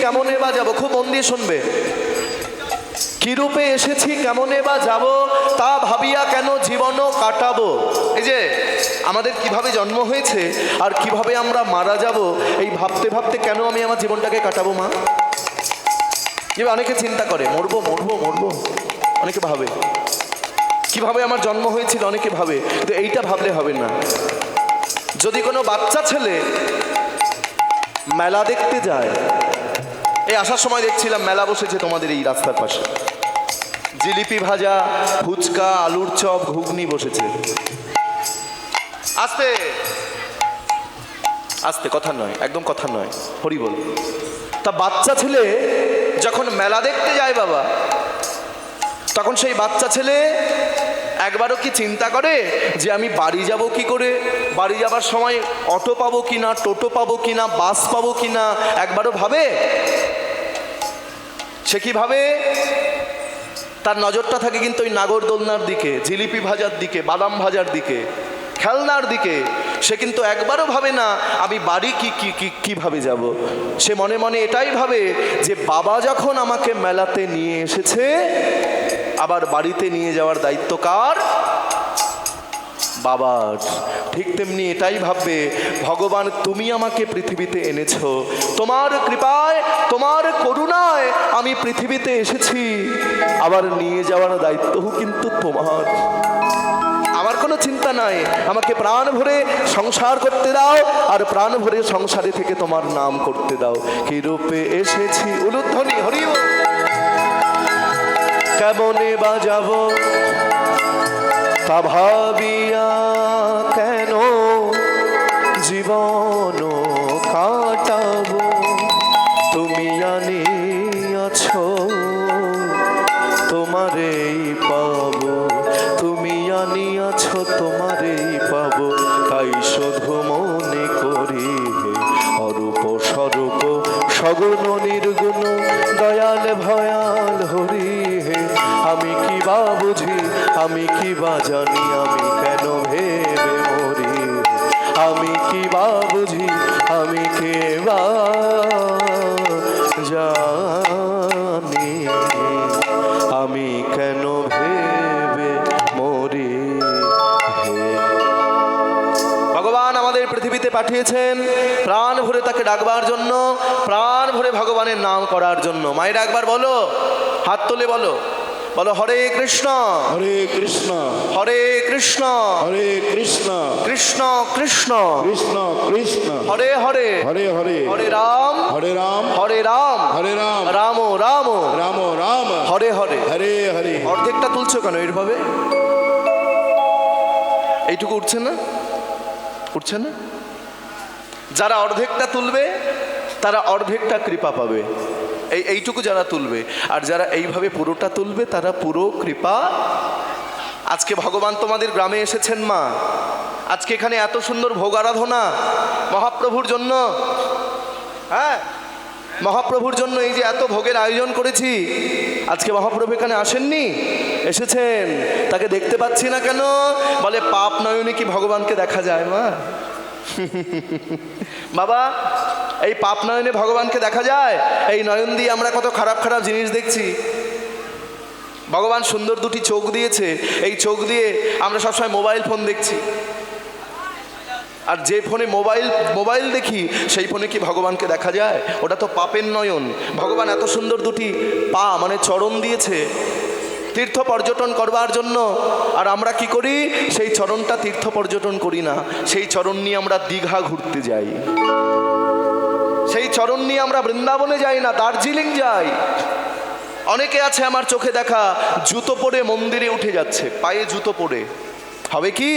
কেমনে বা যাব, খুব মন দিয়ে শুনবে। কি রূপে এসেছি কেমনে বা যাব, তা ভাবিয়া কেন জীবন কাটাবো। এই যে আমাদের কিভাবে জন্ম হয়েছে আর কিভাবে আমরা মারা যাব, এই ভাবতে ভাবতে কেন আমি আমার জীবনটাকে কাটাবো মা। এবার অনেকে চিন্তা করে মরবো মরবো মরবো, অনেকে ভাবে কিভাবে আমার জন্ম হয়েছিল, অনেকে ভাবে, কিন্তু এইটা ভাবলে হবে না। যদি কোনো বাচ্চা ছেলে মেলা দেখতে যায়, এই আসার সময় দেখছিলাম মেলা বসেছে তোমাদের এই রাস্তার পাশে, জিলিপি ভাজা, ফুচকা, আলুর চপ, ঘুগনি বসেছে। আস্তে আস্তে, কথা নয়, একদম কথা নয়, হরি বল। তা বাচ্চা ছেলে যখন মেলা দেখতে যায় বাবা, তখন সেই বাচ্চা ছেলে একবারও কি চিন্তা করে যে আমি বাড়ি যাব কি করে, বাড়ি যাবার সময় অটো পাবো কিনা, টোটো পাবো কিনা, বাস পাবো কিনা, একবারও ভাবে? সে কি ভাবে? তার নজরটা থাকে কিন্তু ওই নাগরদোলনার দিকে, জিলিপি ভাজার দিকে, বাদাম ভাজার দিকে, খেলনার দিকে। সে কিন্তু একবারও ভাবে না আমি বাড়ি কিভাবে যাব। সে মনে মনে এটাই ভাবে যে বাবা যখন আমাকে মেলাতে নিয়ে এসেছে, আবার বাড়িতে নিয়ে যাওয়ার দায়িত্ব কার? বাবার। ঠিক তেমনি এটাই ভাববে ভগবান তুমি আমাকে পৃথিবীতে এনেছো, তোমার কৃপায় তোমার করুণায় আমি পৃথিবীতে এসেছি, আবার নিয়ে যাওয়ার দায়িত্বও কিন্তু তোমার। আমার কোনো চিন্তা নাই, আমাকে প্রাণ ভরে সংসার করতে দাও, আর প্রাণ ভরে সংসারে থেকে তোমার নাম করতে দাও। কি রূপে এসেছি, উলুধ্বনি হরি বল। কেমনে বাজাবো তা ভাবিয়া কেন জীবন কাটাবো, তুমি আনিয়াছ তোমারেই পাবো, তুমি আনিয়াছ তোমারেই পাবো, তাই শুধু মনে করি অরূপ স্বরূপ সগুণ নির্গুণ দয়াল ভয়াল হরি হে। আমি কি বা বুঝি, আমি কি বা জানি, আমি কেন ভেবে মরি, আমি কি বা বুঝি, আমি কে বা জানি, আমি কেন ভেবে মরি হে। ভগবান আমাদের পৃথিবীতে পাঠিয়েছেন প্রাণ ভরে তাকে ডাকবার জন্য, প্রাণ ভরে ভগবানের নাম করার জন্য। মায়ের একবার বলো, হাত তুলে বলো, বলো হরে কৃষ্ণ হরে কৃষ্ণ হরে কৃষ্ণ হরে কৃষ্ণ কৃষ্ণ কৃষ্ণ কৃষ্ণ কৃষ্ণ হরে হরে হরে হরে হরে রাম হরে রাম হরে রাম হরে রাম রাম রাম রাম রাম হরে হরে হরে হরে। অর্ধেকটা তুলছো কেন এইভাবে? এইটুকু উঠছে না, উঠছে না? যারা অর্ধেকটা তুলবে তারা অর্ধেকটা কৃপা পাবে, এইটুকু যারা তুলবে, আর যারা এইভাবে পুরোটা তুলবে তারা পুরো কৃপা। আজকে ভগবান তোমাদের গ্রামে এসেছেন মা, আজকে এখানে এত সুন্দর ভোগ আরাধনা মহাপ্রভুর জন্য। হ্যাঁ, মহাপ্রভুর জন্য এই যে এত ভোগের আয়োজন করেছি, আজকে মহাপ্রভু এখানে আসেননি? এসেছেন। তাকে দেখতে পাচ্ছি না কেন? বলে পাপ নয়নে কি ভগবানকে দেখা যায় মা? বাবা, এই পাপ নয়নে ভগবানকে দেখা যায়? এই নয়ন দিয়ে আমরা কত খারাপ খারাপ জিনিস দেখছি। ভগবান সুন্দর দুটি চোখ দিয়েছে, এই চোখ দিয়ে আমরা সবসময় মোবাইল ফোন দেখছি, আর যে ফোনে মোবাইল দেখি সেই ফোনে কি ভগবানকে দেখা যায়? ওটা তো পাপের নয়ন। ভগবান এত সুন্দর দুটি পা মানে চরণ দিয়েছে তীর্থ পর্যটন করবার জন্য, আর আমরা কি করি? সেই চরণটা তীর্থ পর্যটন করি না, সেই চরণ নিয়ে আমরা দীঘা ঘুরতে যাই, সেই চরণ নিয়ে আমরা বৃন্দাবনে যাই না, দার্জিলিং যাই। অনেকে আছে আমার চোখে দেখা জুতো পরে মন্দিরে উঠে যাচ্ছে, পায়ে জুতো পরে। হবে কি?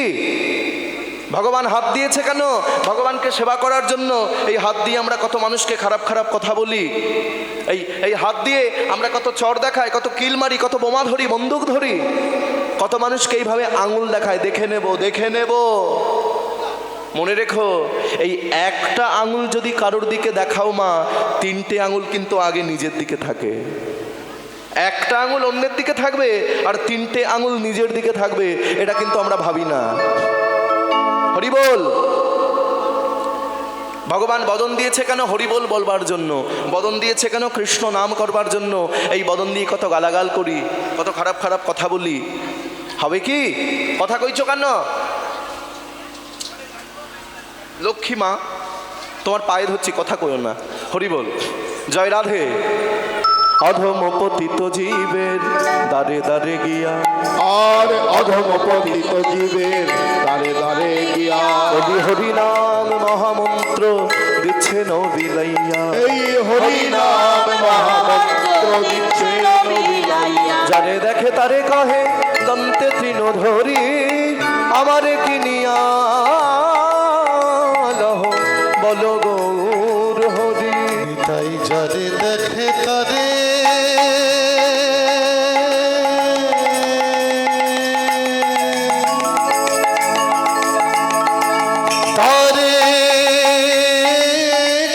ভগবান হাত দিয়েছে কেন? ভগবানকে সেবা করার জন্য। এই হাত দিয়ে আমরা কত মানুষকে খারাপ খারাপ কথা বলি, এই হাত দিয়ে আমরা কত চর দেখাই, কত কিল মারি, কত বোমা ধরি, বন্দুক ধরি, কত মানুষকে এইভাবে আঙুল দেখায়, দেখে নেব দেখে নেব। মনে রেখো, এই একটা আঙুল যদি কারোর দিকে দেখাও মা, তিনটে আঙুল কিন্তু আগে নিজের দিকে থাকে। একটা আঙুল অন্যের দিকে থাকবে আর তিনটে আঙুল নিজের দিকে থাকবে, এটা কিন্তু আমরা ভাবি না। হরি বল। ভগবান বদন দিয়েছে কেন? হরিবোল বলবার জন্য। বদন দিয়েছে কেন? কৃষ্ণ নাম করবার জন্য। এই বদন দিয়ে কত গালাগাল করি, কত খারাপ খারাপ কথা বলি, হবে কি? কথা কইছো কেন? লক্ষ্মী মা তোমার পায়ে ধরছি, কথা কইও না। হরিবোল, জয় রাধে। অধম পতিত জীবের দারে দারে গিয়া, আর অধম পতিত জীবের দ্বারে দ্বারে গিয়া হরি হরি নাম মহামন্ত্র দিচ্ছে নবিলাইয়া। এই হরি নাম মহামন্ত্র দিচ্ছে নবিলাইয়া। যারে দেখে তারে কহে দন্তে তৃণ ধরি, আমারে কিনিয়া লহ বল গৌর হরি। তাই যারে দেখে তারে তারে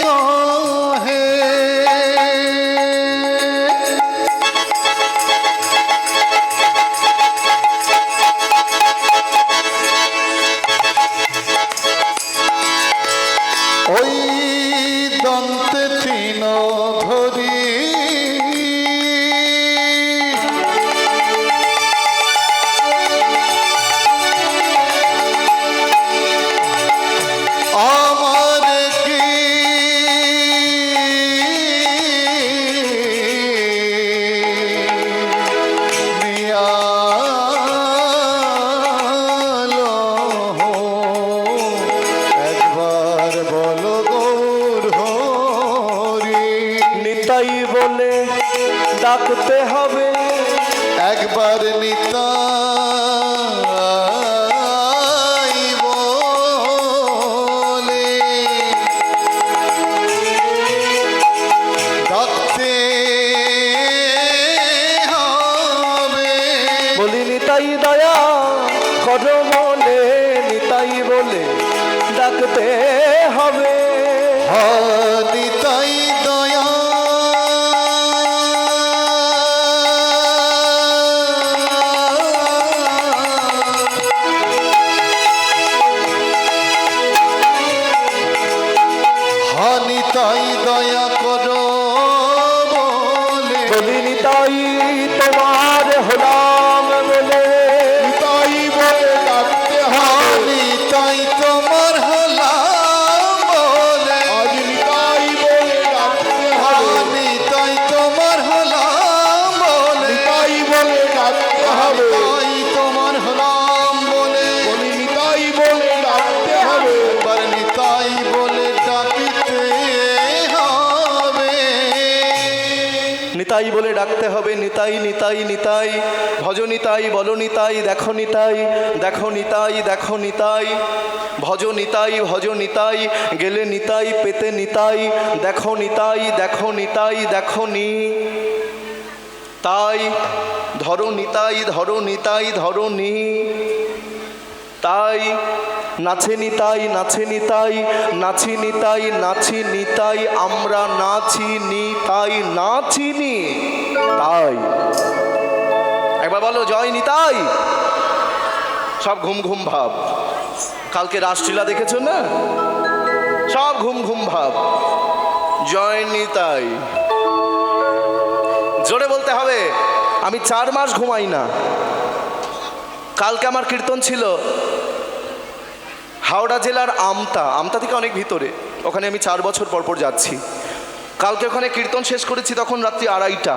কহে ওই দন্তে তৃণ ধরি আমার কি নিয়ালো একবার বলো গৌর হরি। নিতাই বলে ডাকতে হবে, একবার নিতাই বলে ডাকতে হবে। বলি নিতাই দয়া কর মনে, নিতাই বলে ডাকতে হবে। নিতাই দয়া নিতাই দয়া করো বলে বলি নিতাই তোমার হলাম বলে, নিতাই বলে ডাকতে হবে। নিতাই তোমার হলাম বলে আজ নিতাই বলে ডাকতে হবে। নিতাই তোমার হলাম বলে নিতাই বলে ডাকতে হবে। নিতাই তোমার হলাম বলে বলি নিতাই বলে ডাকতে হবে। একবার নিতাই বলে ডাকিতে হবে। নিতাই বলে ডাকতে হবে। নিতাই নিতাই নিতাই, ভজ নিতাই, বল নিতাই, দেখো নিতাই, দেখো নিতাই, দেখো নিতাই, ভজ নিতাই, ভজ নিতাই, গেলে নিতাই, পেতে নিতাই, দেখো নিতাই, দেখো নিতাই, দেখো নি তাই, ধরো নিতাই, ধরো নিতাই, ধরো নি তাই, নাচে নিতাই, নাচে নিতাই, নাচি নিতাই, নাচি নিতাই, আমরা নাচি নিতাই, নাচিনি তাই। একবার বলো জয় নিতাই। সব ঘুম ঘুম ভাব। কালকে রাসলীলা দেখেছো না? সব ঘুম ঘুম ভাব। জয় নিতাই। জোরে বলতে হবে। আমি 4 মাস ঘুমাই না। কালকে আমার কীর্তন ছিল হাওড়া জেলার আমতা থেকে অনেক ভিতরে, ওখানে আমি 4 বছর পর পর যাচ্ছি। কালকে ওখানে কীর্তন শেষ করেছি তখন রাত্রি 2:30,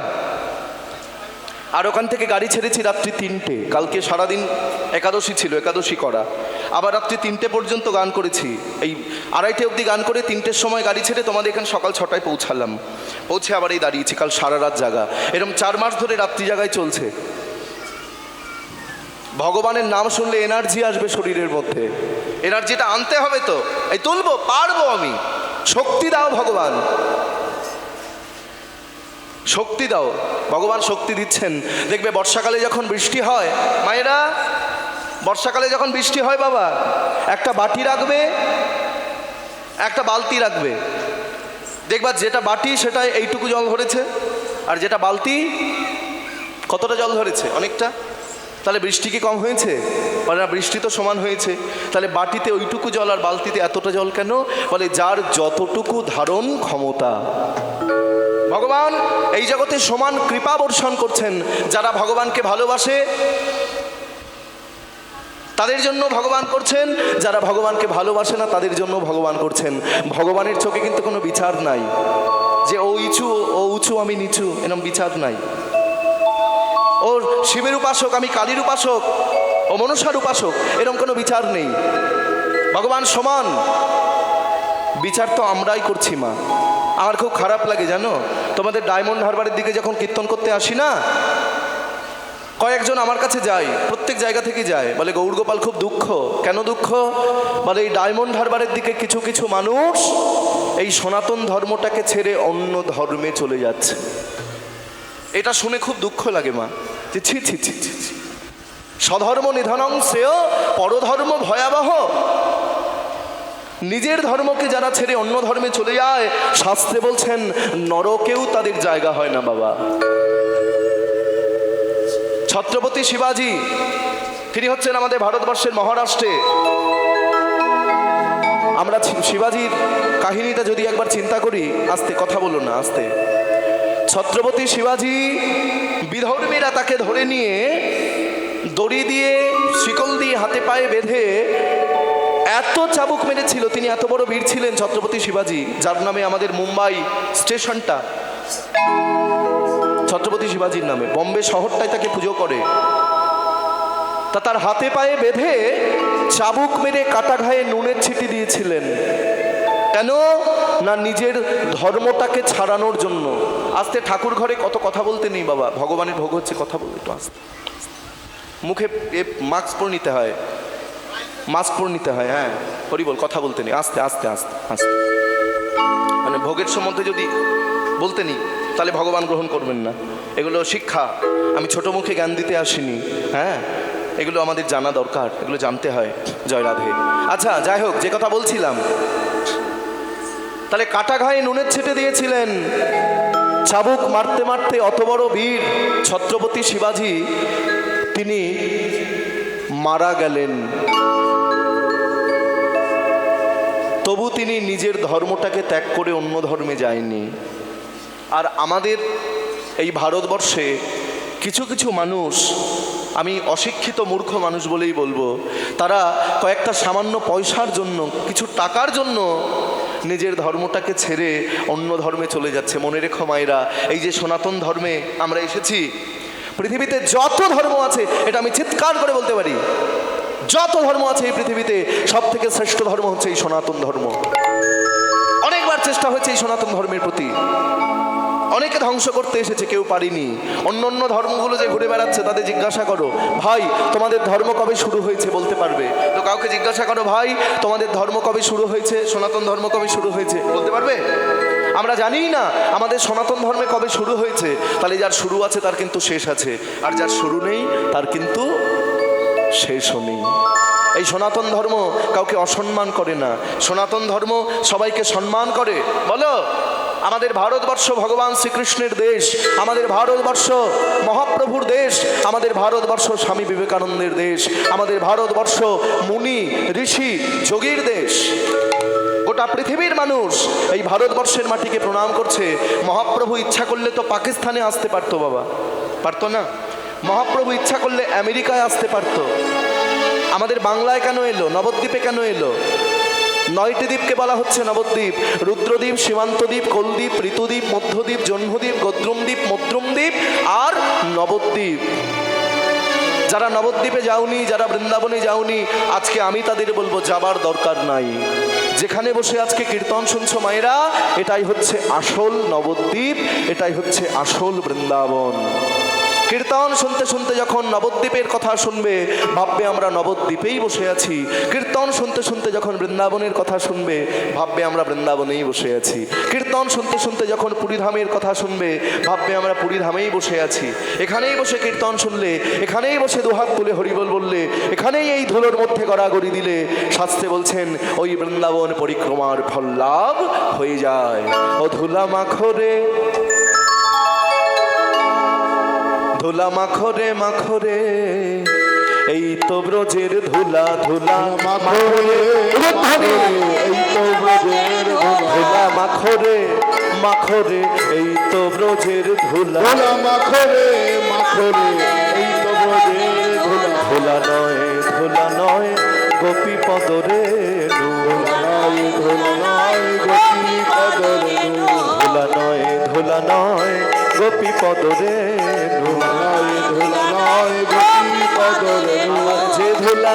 আর ওখান থেকে গাড়ি ছেড়েছি রাত্রি 3টে। কালকে সারাদিন একাদশী ছিল, একাদশী করা, আবার রাত্রি 3টে পর্যন্ত গান করেছি। এই 2:30 অবধি গান করে 3টের সময় গাড়ি ছেড়ে তোমাদের এখানে সকাল 6টায় পৌঁছালাম। পৌঁছে আবার এই দাঁড়িয়েছি, কাল সারা রাত জাগা। এরকম 4 মাস ধরে রাত্রি জাগায় চলছে। ভগবানের নাম শুনলে এনার্জি আসবে শরীরের মধ্যে। এনার্জিটা আনতে হবে তো। এই তুলবো, পারবো আমি। শক্তি দাও ভগবান, শক্তি দাও। ভগবান শক্তি দিচ্ছেন। দেখবে বর্ষাকালে যখন বৃষ্টি হয়, মায়েরা বর্ষাকালে যখন বৃষ্টি হয় বাবা, একটা বাটি রাখবে, একটা বালতি রাখবে। দেখবা যেটা বাটি সেটা এইটুকু জল ধরেছে, আর যেটা বালতি কতটা জল ধরেছে? অনেকটা। তাহলে বৃষ্টি কি কম হয়েছে? বলে না, বৃষ্টি তো সমান হয়েছে। তাহলে বাটিতে ওইটুকু জল আর বালতিতে এতটা জল কেন? বলে যার যতটুকু ধারণ ক্ষমতা। ভগবান এই জগতে সমান কৃপা বর্ষণ করছেন। যারা ভগবানকে ভালোবাসে তাদের জন্য ভগবান করছেন, যারা ভগবানকে ভালোবাসে না তাদের জন্য ভগবান করছেন। ভগবানের চোখে কিন্তু কোনো বিচার নাই যে ও উঁচু আমি নিচু, এরকম বিচার নাই। ওর শিবের উপাসক আমি কালীর উপাসক, ও মনসার উপাসক, এরকম কোনো বিচার নেই। ভগবান সমান। বিচার তো আমরাই করছি মা। আমার খুব খারাপ লাগে জানো, তোমাদের ডায়মন্ড হারবারের দিকে যখন কীর্তন করতে আসি না, কয়েকজন আমার কাছে যায়, প্রত্যেক জায়গা থেকে যায়, বলে গৌরগোপাল খুব দুঃখ। কেন দুঃখ? বলে এই ডায়মন্ড হারবারের দিকে কিছু কিছু মানুষ এই সনাতন ধর্মটাকে ছেড়ে অন্য ধর্মে চলে যাচ্ছে। এটা শুনে খুব দুঃখ লাগে মা, যে ছি ছি ছি ছি ছি, স্বধর্ম নিধনং শ্রেয় পরধর্ম ভয়াবহ। নিজের ধর্মকে যারা ছেড়ে অন্য ধর্মে চলে যায়, শাস্ত্রে বলছেন নরকেও তাদের জায়গা হয় না বাবা। ছত্রপতি শিবাজি, তিনি হচ্ছেন আমাদের ভারতবর্ষের মহারাষ্ট্রে। আমরা শিবাজির কাহিনীটা যদি একবার চিন্তা করি, আস্তে কথা বলো না, আস্তে। ছত্রপতি শিবাজি, বিধর্মীরা তাকে ধরে নিয়ে দড়ি দিয়ে শিকল দিয়ে হাতে পায়ে বেঁধে এত চাবুক মেরেছিল। তিনি এত বড় বীর ছিলেন ছত্রপতি শিবাজি, যার নামে আমাদের মুম্বাই স্টেশনটা ছত্রপতি শিবাজির নামে, বম্বে শহরটাই তাকে পুজো করে। তা তার হাতে পায়ে বেঁধে চাবুক মেরে কাটা ঘায়ে নুনের ছিটি দিয়েছিলেন। কেন না? নিজের ধর্মটাকে ছাড়ানোর জন্য। আস্তে, ঠাকুর ঘরে কত কথা বলতে নেই বাবা, ভগবানের ভোগ হচ্ছে, কথা বলতে একটু আস্তে। মুখে মাস্ক পরে নিতে হয়, মাস্ক পরে নিতে হয়। হ্যাঁ হরি বল, কথা বলতে নেই, আস্তে আস্তে আস্তে আস্তে। মানে ভোগের সম্বন্ধে যদি বলতে নিই তাহলে ভগবান গ্রহণ করবেন না। এগুলো শিক্ষা, আমি ছোট মুখে জ্ঞান দিতে আসিনি। হ্যাঁ, এগুলো আমাদের জানা দরকার, এগুলো জানতে হয়। জয় রাধে। আচ্ছা যাই হোক, যে কথা বলছিলাম, তাহলে কাটা ঘায়ে নুনের ছেটে দিয়েছিলেন। চাবুক মারতে মারতে অত বড় বীর ছত্রপতি শিবাজি তিনি মারা গেলেন। তবু তিনি নিজের ধর্মটাকে ত্যাগ করে অন্য ধর্মে যায়নি। আর আমাদের এই ভারতবর্ষে কিছু কিছু মানুষ, আমি অশিক্ষিত মূর্খ মানুষ বলেই বলবো, তারা কয়েকটা সামান্য পয়সার জন্য, কিছু টাকার জন্য নিজের ধর্মটাকে ছেড়ে অন্য ধর্মে চলে যাচ্ছে। মনে রেখো মায়েরা, এই যে সনাতন ধর্মে আমরা এসেছি, পৃথিবীতে যত ধর্ম আছে, এটা আমি চিৎকার করে বলতে পারি, যত ধর্ম আছে এই পৃথিবীতে সব থেকে শ্রেষ্ঠ ধর্ম হচ্ছে এই সনাতন ধর্ম। অনেকবার চেষ্টা হয়েছে এই সনাতন ধর্মের প্রতি, অনেকে ধ্বংস করতে এসেছে, কেউ পারিনি। অন্য অন্য ধর্মগুলো যে ঘুরে বেড়াচ্ছে তাদের জিজ্ঞাসা করো, ভাই তোমাদের ধর্ম কবে শুরু হয়েছে? বলতে পারবে? তো কাউকে জিজ্ঞাসা করো, ভাই তোমাদের ধর্ম কবে শুরু হয়েছে, সনাতন ধর্ম কবে শুরু হয়েছে? বলতে পারবে? আমরা জানি না আমাদের সনাতন ধর্মে কবে শুরু হয়েছে। তাহলে যার শুরু আছে তার কিন্তু শেষ আছে, আর যার শুরু নেই তার কিন্তু শেষও নেই। এই সনাতন ধর্ম কাউকে অসম্মান করে না, সনাতন ধর্ম সবাইকে সম্মান করে। বলো, আমাদের ভারতবর্ষ ভগবান শ্রীকৃষ্ণের দেশ, আমাদের ভারতবর্ষ মহাপ্রভুর দেশ, আমাদের ভারতবর্ষ স্বামী বিবেকানন্দের দেশ, আমাদের ভারতবর্ষ মুনি ঋষি যোগীর দেশ। গোটা পৃথিবীর মানুষ এই ভারতবর্ষের মাটিকে প্রণাম করছে। মহাপ্রভু ইচ্ছা করলে তো পাকিস্তানে আসতে পারতো বাবা, পারতো না? মহাপ্রভু ইচ্ছা করলে আমেরিকায় আসতে পারতো। আমাদের বাংলায় কেন এলো? নবদ্বীপে কেন এলো? 9টি দ্বীপকে বলা হচ্ছে নবদ্বীপ: রুদ্রদ্বীপ, সীমান্তদ্বীপ, কোলদ্বীপ, ঋতুদ্বীপ, মধ্যদ্বীপ, জহ্নদ্বীপ, গদ্রুমদ্বীপ, মদ্রুমদ্বীপ আর নবদ্বীপ। যারা নবদ্বীপে যাওনি, যারা বৃন্দাবনে যাওনি, আজকে আমি তাদের বলবো যাবার দরকার নাই। যেখানে বসে আজকে কীর্তন শুনছো মায়েরা, এটাই হচ্ছে আসল নবদ্বীপ, এটাই হচ্ছে আসল বৃন্দাবন। কীর্তন শুনতে শুনতে যখন নবদ্বীপের কথা শুনবে, ভাববে আমরা নবদ্বীপেই বসে আছি। কীর্তন শুনতে শুনতে যখন বৃন্দাবনের কথা শুনবে, ভাববে আমরা বৃন্দাবনেই বসে আছি। কীর্তন শুনতে শুনতে যখন পুরীধামের কথা শুনবে, ভাববে আমরা পুরীধামেই বসে আছি। এখানেই বসে কীর্তন শুনলে, এখানেই বসে দুহাত তুলে হরিবল বললে, এখানেই এই ধুলোর মধ্যে গড়াগড়ি দিলে, শাস্ত্রে বলছেন ওই বৃন্দাবন পরিক্রমার ফল লাভ হয়ে যায়। ও ধুলা মাখরে, ধুলা মাখরে মাখরে এই তো ব্রজের ধুলা ধুলা মাখরে এই তো ব্রজের ধুলা মাখরে মাখরে এই তো ব্রজের ধুলা ধুলা মাখরে মাখরে এই তো ব্রজের ধুলা ধুলা নয় গোপী পদরে নয় ধুলা নয় গতি কদরে ধুলা নয় গোপী পদরে নয় ধুলা নয় গতি কদরে যে ধুলা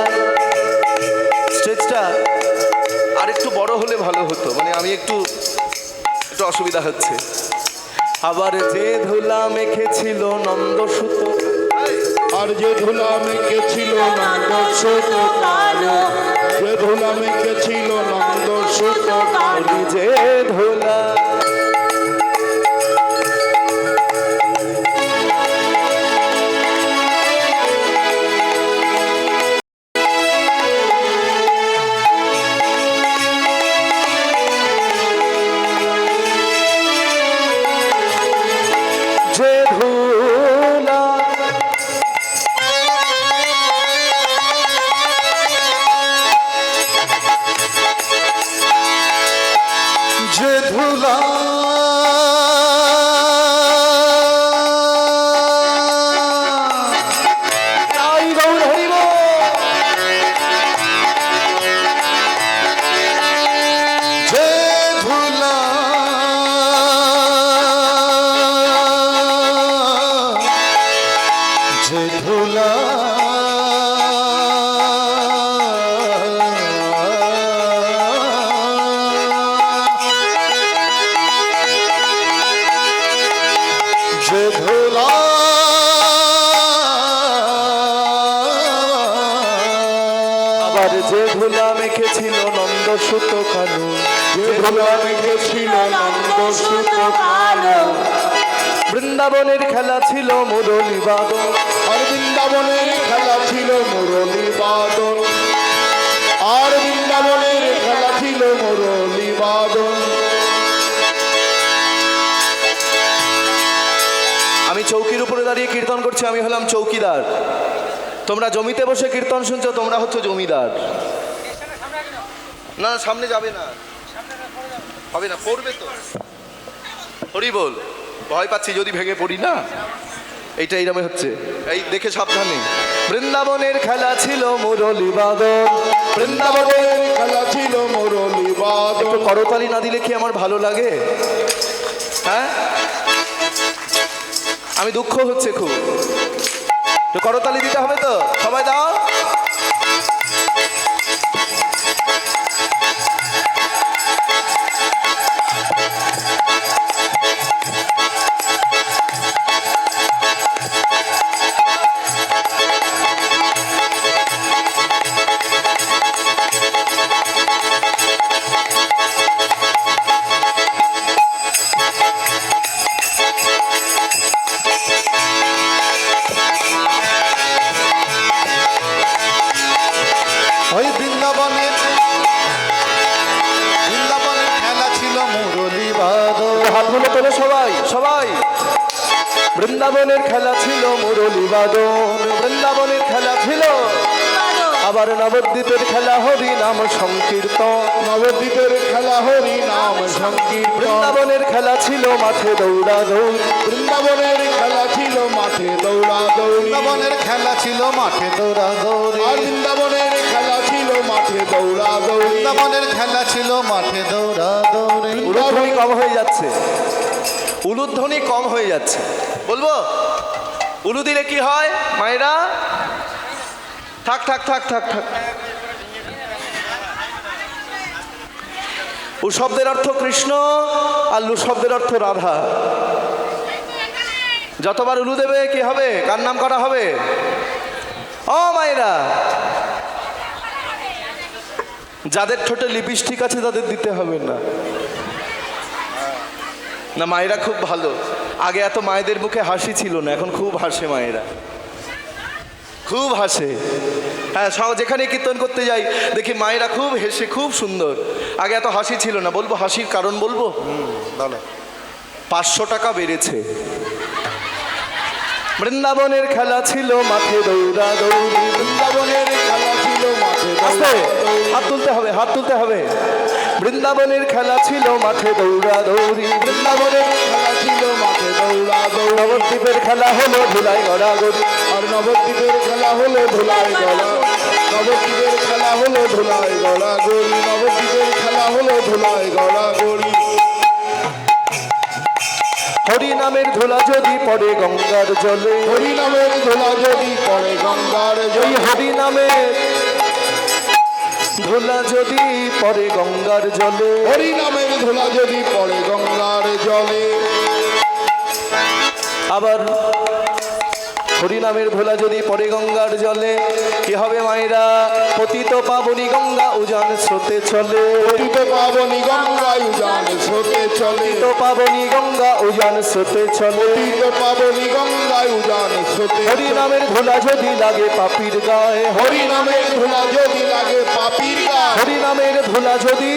স্টেজটা আর একটু বড় হলে ভালো হতো, মানে আমি একটু অসুবিধা হচ্ছে। আবার যে ধুলা মেখেছিল নন্দসুত, আর যে ধুলা মেখেছিল নন্দ সুত কালো, যে ধুলা মেখেছিল নন্দ সুত কালো, যে ধুলা যে ধুলা যে ধুলা তাই গৌর হরিব যে ধুলা যে ধুলা যে ধুলা আবার যে ধুলা মেখেছিল নন্দসুত কানু, যে ধুলা মেখেছিল নন্দ সুত কালো, বৃন্দাবনের খেলা ছিল মুরলী বাদন, আর বৃন্দাবনের খেলা ছিল মুরলী বাদন, আর বৃন্দাবনের খেলা ছিল মুরলী বাদন। আমি চৌকির উপরে দাঁড়িয়ে কীর্তন করছি, আমি হলাম চৌকিদার। তোমরা জমিতে বসে কীর্তন শুনছো, তোমরা হচ্ছে জমিদার। না সামনে যাবে না, হবে না, পড়বে তো। হরি বল, ভয় পাচ্ছি যদি ভেঙে পড়ি না। এইটা এইরকম হচ্ছে, এই দেখে সাবধানে। বৃন্দাবনের খেলা ছিল মুরলী বাদন, বৃন্দাবনের খেলা ছিল মুরলী একটু বাদন। করতালি না দিলে কি আমার ভালো লাগে? হ্যাঁ, আমি দুঃখ হচ্ছে খুব। তো করতালি দিতে হবে তো, সবাই দাও। ওই বৃন্দাবনের খেলা ছিল মুরলী বাদন। হাতগুলো তোলে সবাই সবাই। বৃন্দাবনের খেলা ছিল মুরলী বাদন, বৃন্দাবনের খেলা ছিল। আবার নবদ্বীপের খেলা হরি নাম সংকীর্তন, নবদ্বীপের খেলা হরি নাম সংকীর্তন। বৃন্দাবনের খেলা ছিল মাঠে দৌড়া দৌড়, বৃন্দাবনের খেলা ছিল মাঠে দৌড়া দৌড়ি। বৃন্দাবনের খেলা ছিল মাঠে দৌড়া দৌড়ি। আর বৃন্দাবনের খেলা ছিল মাঠে দৌড়া দৌড়ি। বৃন্দাবনের খেলা ছিল মাঠে দৌড়া দৌড়ি। উলুধ্বনি কম হয়ে যাচ্ছে, উলুধ্বনি কম হয়ে যাচ্ছে। বলবো উলু দিলে কি হয় মায়েরা? থাক থাক থাক থাক থাক। উ শব্দের অর্থ কৃষ্ণ আর লু শব্দের অর্থ রাধা। যতবার উলু দেবে কি হবে? কার নাম করা হবে? ও মায়েরা, যাদের ঠোঁটে লিপস্টিক আছে তাদের দিতে হবে না। না, মায়েরা খুব ভালো। আগে এত মায়েদের মুখে হাসি ছিল না, এখন খুব হাসে মায়েরা, খুব হাসে। হ্যাঁ, যেখানে কীর্তন করতে যাই দেখি মায়েরা খুব হেসে, খুব সুন্দর। আগে এত হাসি ছিল না। বলবো হাসির কারণ বলবো? 500 টাকা বেড়েছে। বৃন্দাবনের খেলা ছিল মাঠে দৌড়া দৌড়ি, বৃন্দাবনের খেলা ছিল মাঠে আস্তে দৌড়াদৌড়ি। হাত তুলতে হবে, হাত তুলতে হবে। বৃন্দাবনের খেলা ছিল মাঠে দৌড়া দৌড়ি, বৃন্দাবনের খেলা ছিল মাঠে দৌড়াদৌড়ি। নবদ্বীপের খেলা হলো ধুলাই গড়াগড়ি, আর নবদ্বীপের খেলা হলো ধুলাই গলা, নবদ্বীপের খেলা হলো ধুলাই গলা গড়ি, নবদ্বীপের খেলা হলো ধুলাই গলা গড়ি। হরি নামের ধুলা যদি পড়ে গঙ্গার জলে, হরি নামের ধুলা যদি পড়ে গঙ্গার ওই জলে, হরি নামের ধুলা যদি পড়ে গঙ্গার জলে, হরি নামের ধুলা যদি পড়ে গঙ্গার জলে। আবার হরি নামের ধুলা যদি পড়ে গঙ্গার জলে, কি হবে মায়েরা? পতিত পাবনী গঙ্গা উজান স্রোতে চলে, পতিত পাবনী গঙ্গায় উজান স্রোতে চলে, পতিত পাবনী গঙ্গা উজান স্রোতে চলে। পতিত পাবনী গঙ্গায় উজান স্রোতে হরি চলে। নামের ধুলা যদি লাগে পাপির গায়ে, হরি নামের ধুলা যদি লাগে পাপির গায়ে, হরি নামের ধুলা যদি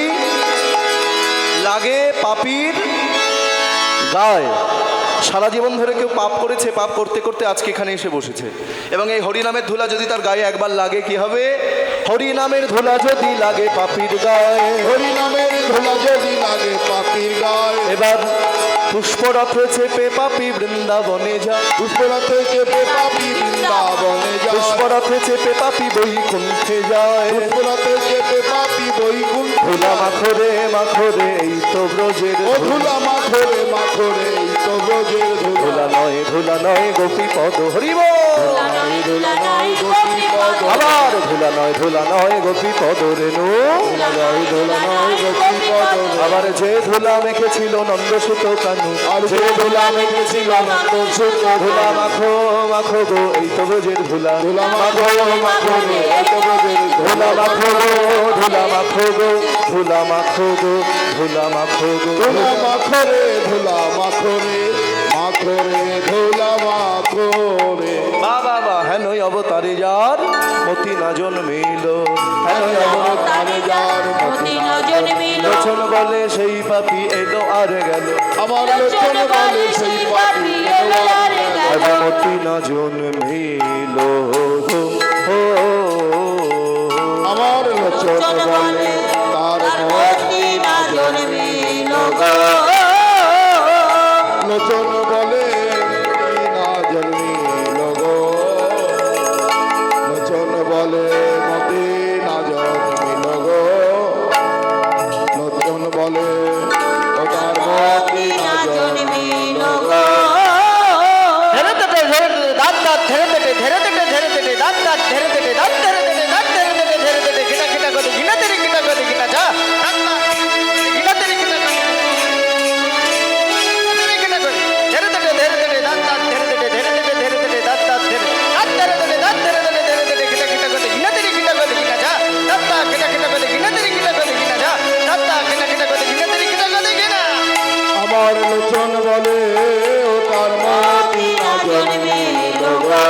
লাগে পাপির গায়ে। সারা জীবন ধরে কেউ পাপ করেছে, পাপ করতে করতে আজকে এখানে এসে বসেছে, এবং এই হরিনামের ধুলা যদি তার গায়ে একবার লাগে, কি হবে? হরিনামের ধুলা যদি লাগে পাপির গায়ে, হরি নামের ধুলা যদি লাগে পাপির গায়ে, এবার পুষ্পরথে চেপে পাপি বৃন্দাবনে যায়, পুষ্পরথে চেপে পাপি বৃন্দাবনে যায়, পুষ্পরথে চেপে পাপি বৈকুণ্ঠে যায়। পুষ্পরথে চেপে পাপি বৈকুণ্ঠ ধুলা মাখরে মাখরে এই তো ব্রজের ও ধুলা মাখরে মাখরে এই তো ব্রজের ধুলা। ধুলা নয় গোপী পদ হরিব, ধুলা নয় গোপী পদ, আবার ধুলা নয় গোপী পদ রেণু, ধুলা নয় গোপী পদ, আবার যে ধুলা মেখেছিল নন্দসুত কানু, আর যে ধুলা মেখেছিল নন্দসুত ধুলা মাখো মাখো গো এই তো ব্রজের ধুলা, ধুলা মাখো মাখরে এই তো ব্রজের ধুলা মাখো গো, ধুলা মাখো গো, ধুলা মাখো গো, ধুলা মাখো গো। ধুলা মাখরে ধুলা মাখরে মাখরে ধুলা মাখরে। বাবা বা হেনই অবতারে যার মতি না জন্মিল, হেনই অবতারে যার মতি না জন্মিল, লোচন বলে সেই পাপি এলো আর গেল, আমার লোচন বলে সেই পাপি এলো আর গেল। আজ মতি না জন্মিল গো, ও আমার লোচন বলে তার মতি না জন্মিল গো। লোচন বলে না জন্মিল গো, লোচন বলে মতি না জন্মিল গো, লোচন বলে ও তার মতি না জন্মিল গো। আমার লোচন বলে ও তার মতি না জন্মিল গো।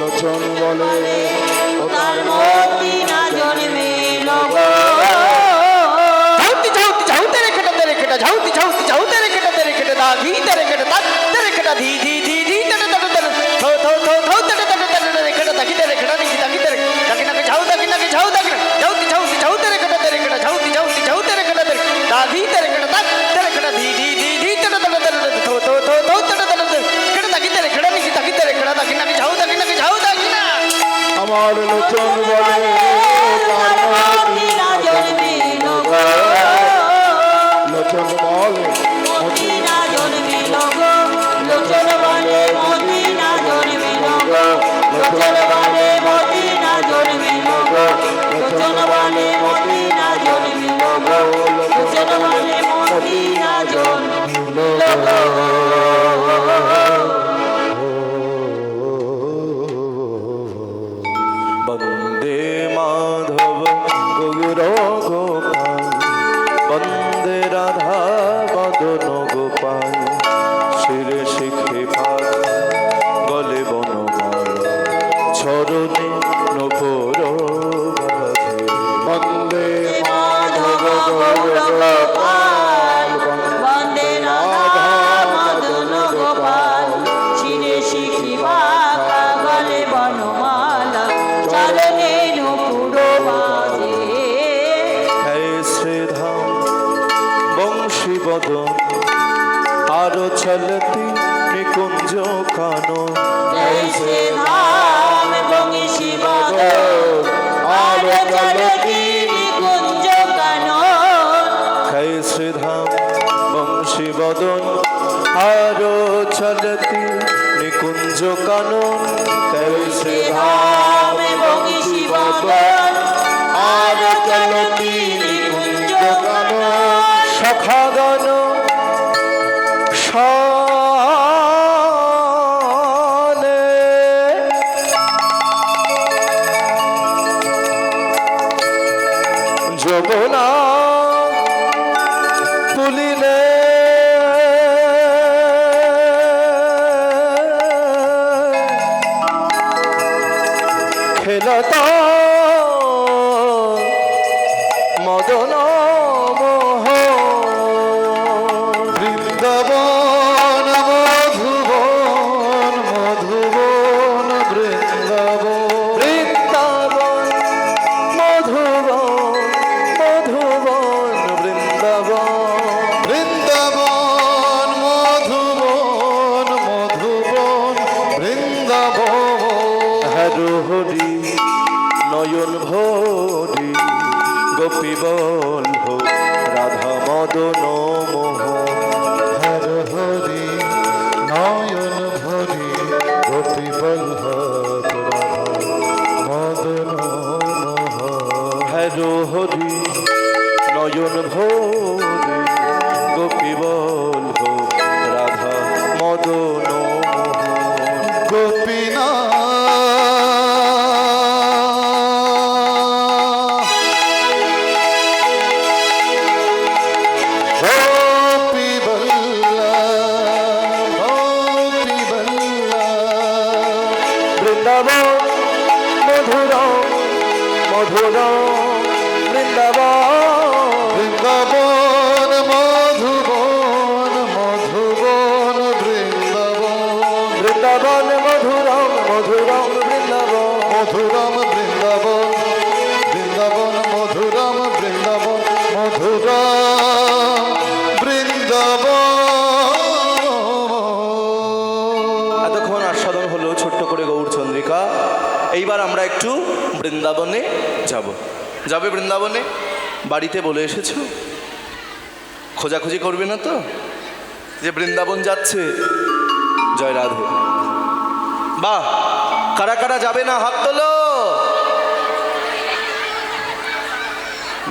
লোচন বলে ও তার মতি না জন্মিল গো। আমার লোচন বলে তার মতি না জন্মিল গো। লোচন বলে মতি না জন্মিল গো, লোচন বলে মতি না জন্মিল গো, লোচন বলে মতি না জন্মিল গো, লোচন বলে মতি না জন্মিল গো, লোচন বলে মতি না জন্মিল গো। বন্দে মাধব গৌর গোপাল। जय श्री धाम बंशी बदन और चलती निकुंज कानन जय श्रीधाम बंशी बदन आरो चलती निकुंज कानन जय श्रीधाम बंशी बदन और चलती निकुंज कानन सखागण शाने যমুনা পুলিনে খেলতা মদন মোহ বৃন্দাবন মধুবন মধুবন বৃন্দাবন বৃন্দাবন মধুবন মধুবন বৃন্দাবন বৃন্দাবন মধুবন মধুবন বৃন্দাবন হরো হরি নয়ন ভরি গোপী বল্ভ রাধা মদন মোহ হর হরি নয়ন ভরি গোপী বল্লভ মদন মোহ হরো হরি নয়ন ভরি গোপী বল্ভ রাধা মদন মোহ গোপীনা গোপী বল্লভ গোপী বল্লভ বৃন্দাবন মধুরম মধুরম বৃন্দাবন বৃন্দাবন মধুবন মধুবন বৃন্দাবন বৃন্দাবন মধুরম মধুরম বৃন্দাবন মধুরম বৃন্দাবন বৃন্দাবন মধুরম বৃন্দাবন মধুরম বৃন্দাবন এতক্ষণ আস্বাদন হলো ছোট্ট করে গৌরচন্দ্রিকা। এইবার আমরা একটু বৃন্দাবনে যাব। যাবে বৃন্দাবনে? বাড়িতে বলে এসেছো? খোঁজাখুঁজি করবে না তো যে বৃন্দাবন যাচ্ছে? জয় রাধে। বাহ, কারা কারা যাবে না হাত তোলো।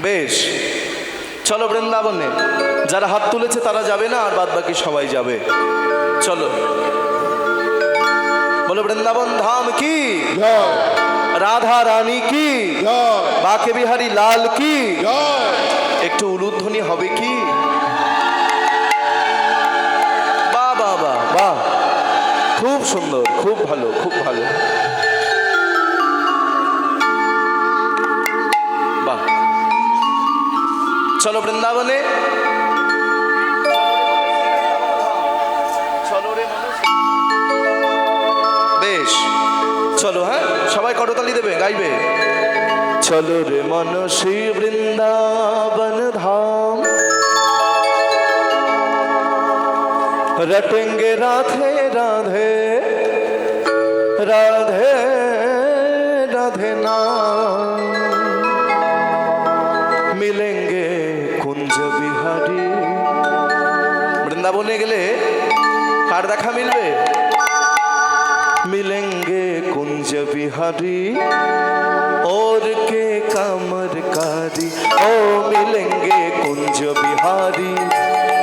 বেশ, চলো বৃন্দাবনে। যারা হাত তুলেছে তারা যাবে না, আর বাদ বাকি সবাই যাবে। চলো, বলো বৃন্দাবন ধাম কি, জয় রাধা রানী কি, জয় বাকে বিহারী লাল কি। জয় একটু উলুধ্বনি হবে কি? বাহ বাহ বাহ বাহ, খুব সুন্দর, খুব ভালো, খুব ভালো। বাহ, চলো বৃন্দাবনে। চলো রে মানুষ। বেশ, চলো। হ্যাঁ, সবাই করতালি দেবে, গাইবে। চলো রে মানসী বৃন্দাবন ধাম, रटेंगे राधे राधे राधे राधे नाम, मिलेंगे कुंज बिहारी। বৃন্দাবনে গেলে কার দেখা মিলবে? मिलेंगे कुंज बिहारी और के कमरकारी। ओ मिलेंगे कुंज बिहारी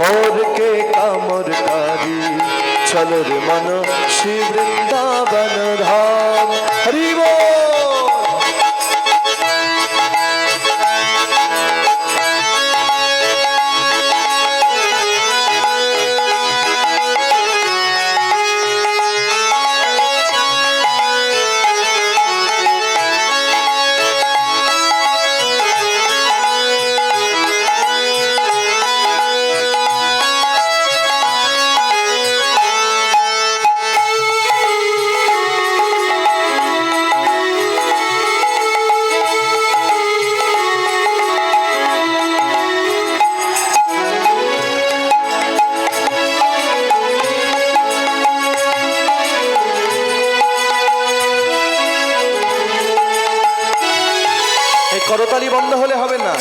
और के कमरकारी। चलो रे मन श्री वृंदावन धाम। हरि बोल। করতালি বন্ধ হলে হবে না।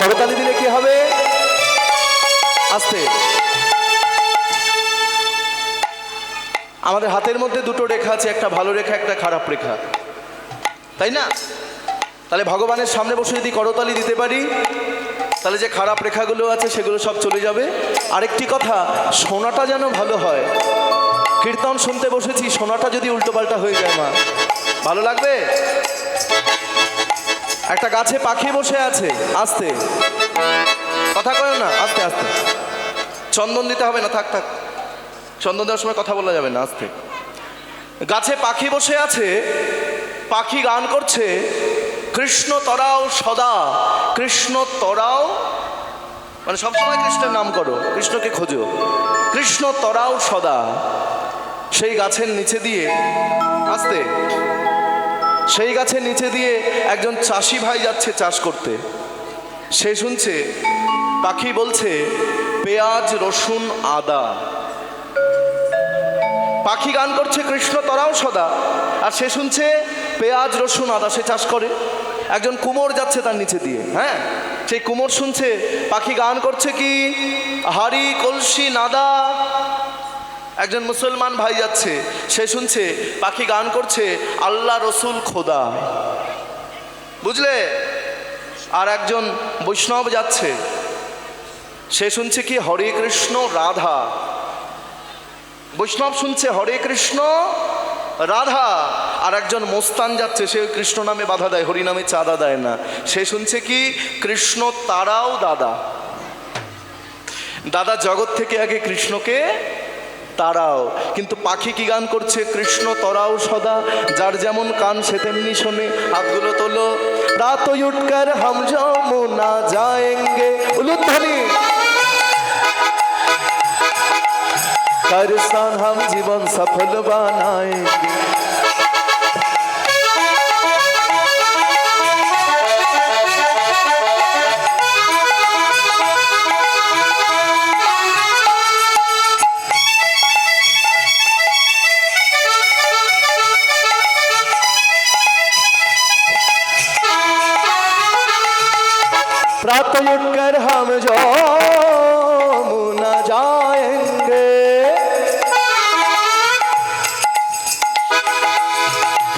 করতালি দিলে কি হবে? আস্তে। আমাদের হাতের মধ্যে দুটো রেখা আছে, একটা ভালো রেখা, একটা খারাপ রেখা, তাই না? তাহলে ভগবানের সামনে বসে যদি করতালি দিতে পারি, তাহলে যে খারাপ রেখাগুলো আছে সেগুলো সব চলে যাবে। আরেকটি কথা, শোনাটা যেন ভালো হয়। কীর্তন শুনতে বসেছি, শোনাটা যদি উল্টোপাল্টা হয়ে যায় মা, ভালো লাগবে? একটা গাছে পাখি বসে আছে, আস্তে কথা কয় না, আস্তে আস্তে। চন্দন দিতে হবে না, থাক থাক, চন্দন দেওয়ার সময় কথা বলা যাবে না, আস্তে। গাছে পাখি বসে আছে, পাখি গান করছে, কৃষ্ণ তরাও সদা, কৃষ্ণ তরাও, মানে সবসময় কৃষ্ণের নাম করো, কৃষ্ণকে খোঁজো, কৃষ্ণ তরাও সদা। সেই গাছের নিচে দিয়ে, আস্তে, সেই গাছের নিচে দিয়ে একজন চাষি ভাই যাচ্ছে চাষ করতে। সে শুনছে পাখি বলছে পেঁয়াজ রসুন আদা। পাখি গান করছে কৃষ্ণ তরাও সদা, আর সে শুনছে পেঁয়াজ রসুন আদা। সে চাষ করে। একজন কুমোর যাচ্ছে তার নিচে দিয়ে, হ্যাঁ, সেই কুমোর শুনছে পাখি গান করছে কি হাড়ি কলসি নাদা। একজন মুসলমান ভাই যাচ্ছে, সে শুনছে পাখি গান করছে আল্লাহ রসুল খোদা, বুঝলে? আর একজন বৈষ্ণব যাচ্ছে, সে শুনছে কি হরে কৃষ্ণ রাধা। বৈষ্ণব শুনছে হরে কৃষ্ণ রাধা। আর একজন মোস্তান যাচ্ছে, সে কৃষ্ণ নামে বাধা দেয়, হরি নামে চাঁদা দেয় না। সে শুনছে কি কৃষ্ণ তারাও দাদা। দাদা জগৎ থেকে আগে কৃষ্ণকে তারাও। কিন্তু পাখি কি গান করছে কৃষ্ণ তরাও সদা। যার যেমন কান সে তেমনি শোনে। হাতগুলো তোলো। রাত উঠকর হাম যমুনা যায়েঙ্গে, উলুধ্বনি। कर सान हम जीवन सफल बनाएंगे। रात उठकर हम यमुना जाएंगे,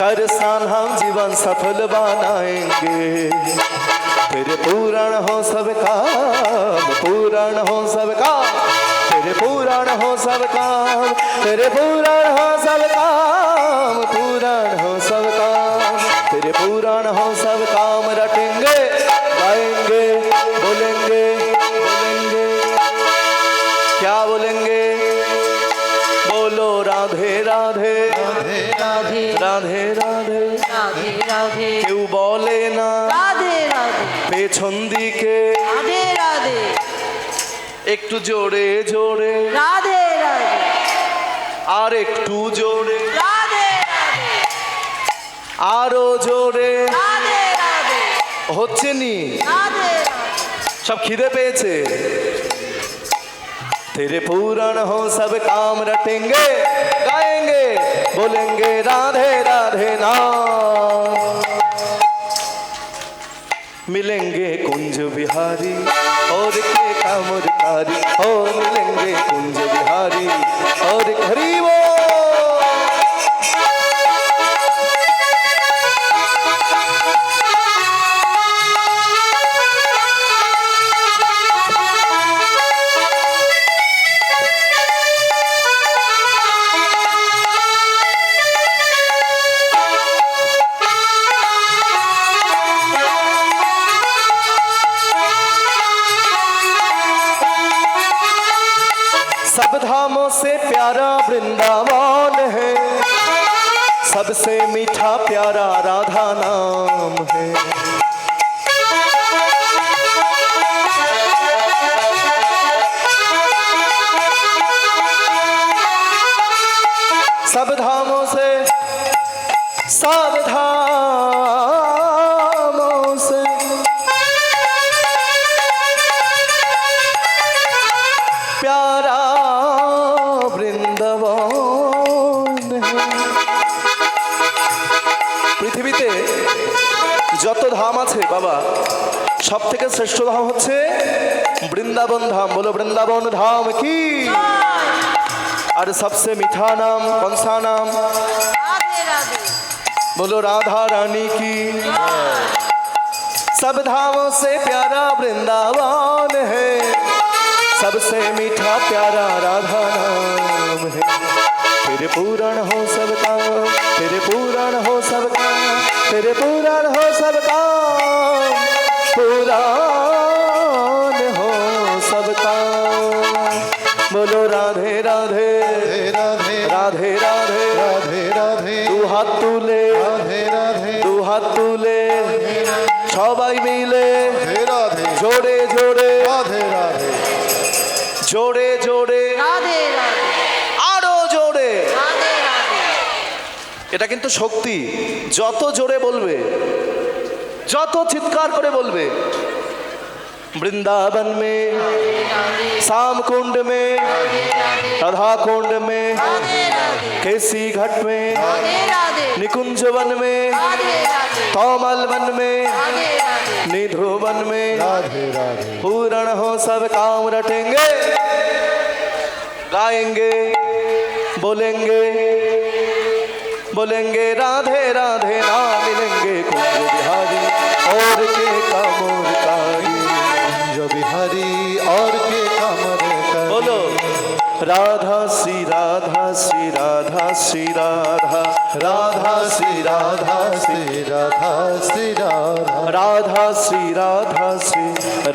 कर सान हम जीवन सफल बनाएंगे। तेरे पूरण हो सब काम, पूरण हो सब काम, तेरे पूरण हो सब काम, तेरे पूरण हो सब काम, पूरण हो सब काम, तेरे पूरण हो सब काम। रटेंगे गाएंगे बोलेंगे, बोलेंगे क्या बोलेंगे? बोलो राधे राधे রাধে রাধে রাধে। রাধে রাধে কেউ বলে না রাধে রাধে পেছন দিকে, রাধে রাধে একটু জোরে জোরে, রাধে রাধে আর একটু জোরে, রাধে রাধে আরো জোরে। রাধে রাধে হচ্ছে নি? রাধে সব খিদে পেয়েছে। तेरे पूरण हो सब काम, रटेंगे गाएंगे बोलेंगे राधे राधे नाम। मिलेंगे कुंज बिहारी और के कामरकारी, हो मिलेंगे कुंज बिहारी और हरि वो। सब धामों से प्यारा वृंदावन है, सबसे मीठा प्यारा राधा नाम है। सब धामों से, सब धामों से प्यारा वृंदावन है। পৃথিবীতে যত ধাম আছে বাবা, সব থেকে শ্রেষ্ঠ ধাম হচ্ছে বৃন্দাবন ধাম। বলো বৃন্দাবন ধাম কি। আর সবসে মিঠা নাম কনসা নাম? রাধে রাধে। बोलो राधा रानी की। सब धामों से प्यारा वृंदावन है, सबसे मीठा प्यारा राधा नाम है। फिर पूर्ण हो सबका, फिर पूर्ण हो सबका, फिर पूर्ण हो सबका, पूर्ण हो सबका। बोलो राधे राधे রাধে राधे राधे। রাধে রাধে तू हाथ तुले, রাধে রাধে तू हाथ तुले, সবাই মিলে রাধে জোরে জোরে, রাধে রাধে জোরে জোরে, রাধে রাধে। আরো জোরে। রাধে রাধে। এটা কিন্তু শক্তি। যত জোরে বলবে, যত চিৎকার করে বলবে, वृंदावन में, शाम कुंड में, राधा कुंड में, রাধে রাধে। केसी घाट में, রাধে রাধে। निकुंज वन में, রাধে রাধে। तोमल वन में, রাধে রাধে। निधु वन में, রাধে রাধে पूर्ण हो सब काम रटेंगे, गाएंगे, बोलेंगे, बोलेंगे राधे राधे नाम मिलेंगे कुंज बिहारी और के कामोर कारी। जो बिहारी और के कमर कर बोलो राधा श्री राधा श्री राधा श्री राधा, राधा श्री राधा श्री राधा श्री राधा राधा श्री राधा श्री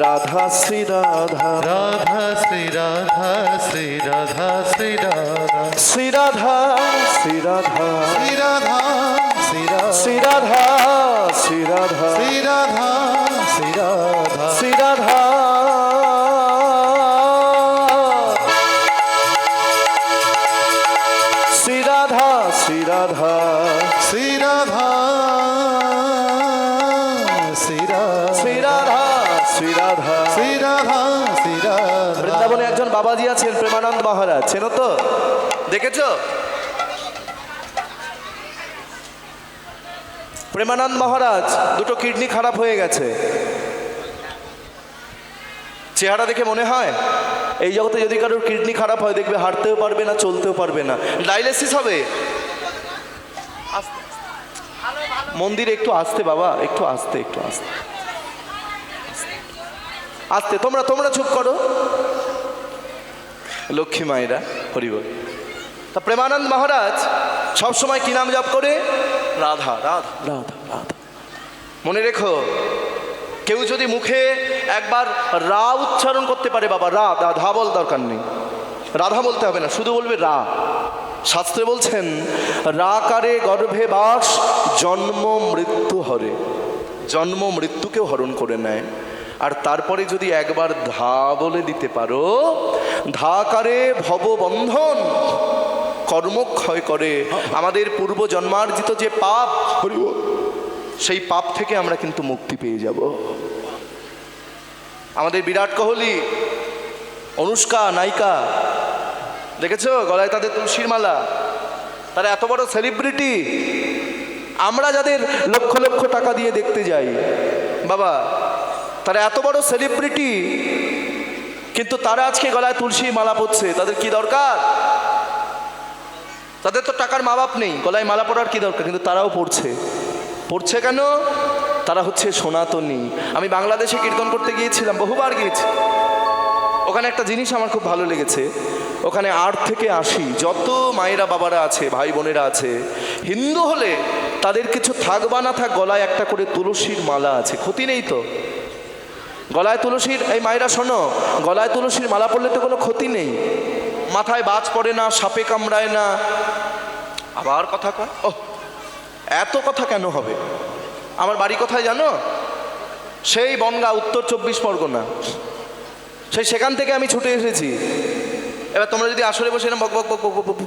राधा श्री राधा, राधा श्री राधा श्री राधा श्री राधा श्री राधा श्री राधा, श्री राधा श्री राधा श्री राधा श्री राधा, श्री राधा श्री राधा श्री राधा। श्री राधा श्री राधा श्री राधा श्री राधा শ্রী রাধা শ্রী রাধা। श्री राधा श्री राधा বৃন্দাবনে একজন বাবাজি আছেন প্রেমানন্দ মহারাজ, চেনো তো? দেখেছো? প্রেমানন্দ মহারাজ দুটো কিডনি খারাপ হয়ে গেছে। চেহারা দেখে মনে হয় এই জগতে যদি কারোর কিডনি খারাপ হয় দেখবে হাঁটতেও পারবে না, চলতেও পারবে না, ডায়ালিসিস হবে। মন্দিরে একটু আসতে বাবা, একটু আসতে, একটু আসতে, আসতে। তোমরা তোমরা চুপ করো, লক্ষ্মী মায়েরা হরিবল। তা প্রেমানন্দ মহারাজ সবসময় কি নাম জপ করে? রাধা রাধা রাধা রাধা। মনে রেখো, কেউ যদি মুখে একবার রা উচ্চারণ করতে পারে বাবা, রা, ধা বল দরকার নেই, রাধা বলতে হবে না, শুধু বলবে রা। শাস্ত্রে বলছেন রাকারে গর্ভে বাস, জন্ম মৃত্যু হরে। জন্ম মৃত্যুকেও হরণ করে নেয়। আর তারপরে যদি একবার ধা বলে দিতে পারো, ধাকারে ভববন্ধন, কর্মক্ষয় করে। আমাদের পূর্ব জন্মার্জিত যে পাপ, সেই পাপ থেকে আমরা কিন্তু মুক্তি পেয়ে যাব। আমাদের বিরাট কোহলি, অনুষ্কা নায়িকা, দেখেছো গলায় তাদের তুলসীর মালা, তারা এত বড় সেলিব্রিটি। আমরা যাদের লক্ষ লক্ষ টাকা দিয়ে দেখতে যাই বাবা, তারা এত বড় সেলিব্রিটি, কিন্তু তারা আজকে গলায় তুলসী মালা পরছে। তাদের কি দরকার? তাদের তো টাকার মা বাপ নেই, গলায় মালা পরার কি দরকার? কিন্তু তারাও পড়ছে। পড়ছে কেন? তারা হচ্ছে সনাতনী। আমি বাংলাদেশে কীর্তন করতে গিয়েছিলাম, বহুবার গিয়েছি। ওখানে একটা জিনিস আমার খুব ভালো লেগেছে, ওখানে 8 থেকে 80 যত মায়েরা বাবারা আছে, ভাই বোনেরা আছে, হিন্দু হলে তাদের কিছু থাক বা না থাক গলায় একটা করে তুলসীর মালা আছে। ক্ষতি নেই তো গলায় তুলসীর, এই মায়েরা শোনো, গলায় তুলসীর মালা পরলে তো কোনো ক্ষতি নেই। মাথায় বাজ পড়ে না, সাপে কামড়ায় না। আবার কথা কয়, ও এত কথা কেন হবে? আমার বাড়ি কোথায় জানো? সেই বনগা, উত্তর 24 পরগনা। সেখান থেকে আমি ছুটে এসেছি। এবার তোমরা যদি আসরে বসে না বক বক বক বক বক,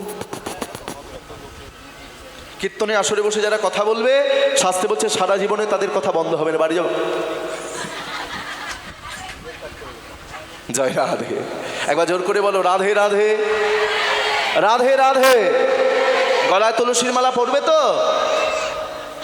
কীর্তনে আসরে বসে যারা কথা বলবে, শাস্ত্রে বলছে সারা জীবনে তাদের কথা বন্ধ হবে না। বাড়ি যাও। জয় রাধে। একবার জোর করে বলো রাধে রাধে রাধে রাধে। গলায় তুলসীর মালা পড়বে তো?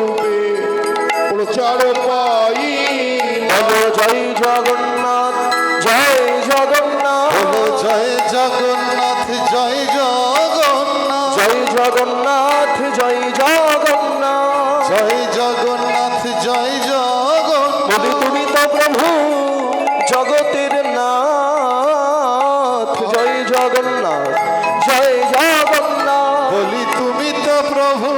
রূপে প্রচার পাই বলো জয় জগন্নাথ জয় জগন্নাথ, বলো জয় জগন্নাথ জয় জগন্নাথ, জয় জগন্নাথ জয় জগন্নাথ, জয় জগন্নাথ জয় জগন্নাথ। বলি তুমি তো প্রভু জগতের নাথ, জয় জগন্নাথ জয় জগন্নাথ। বলি তুমি তো প্রভু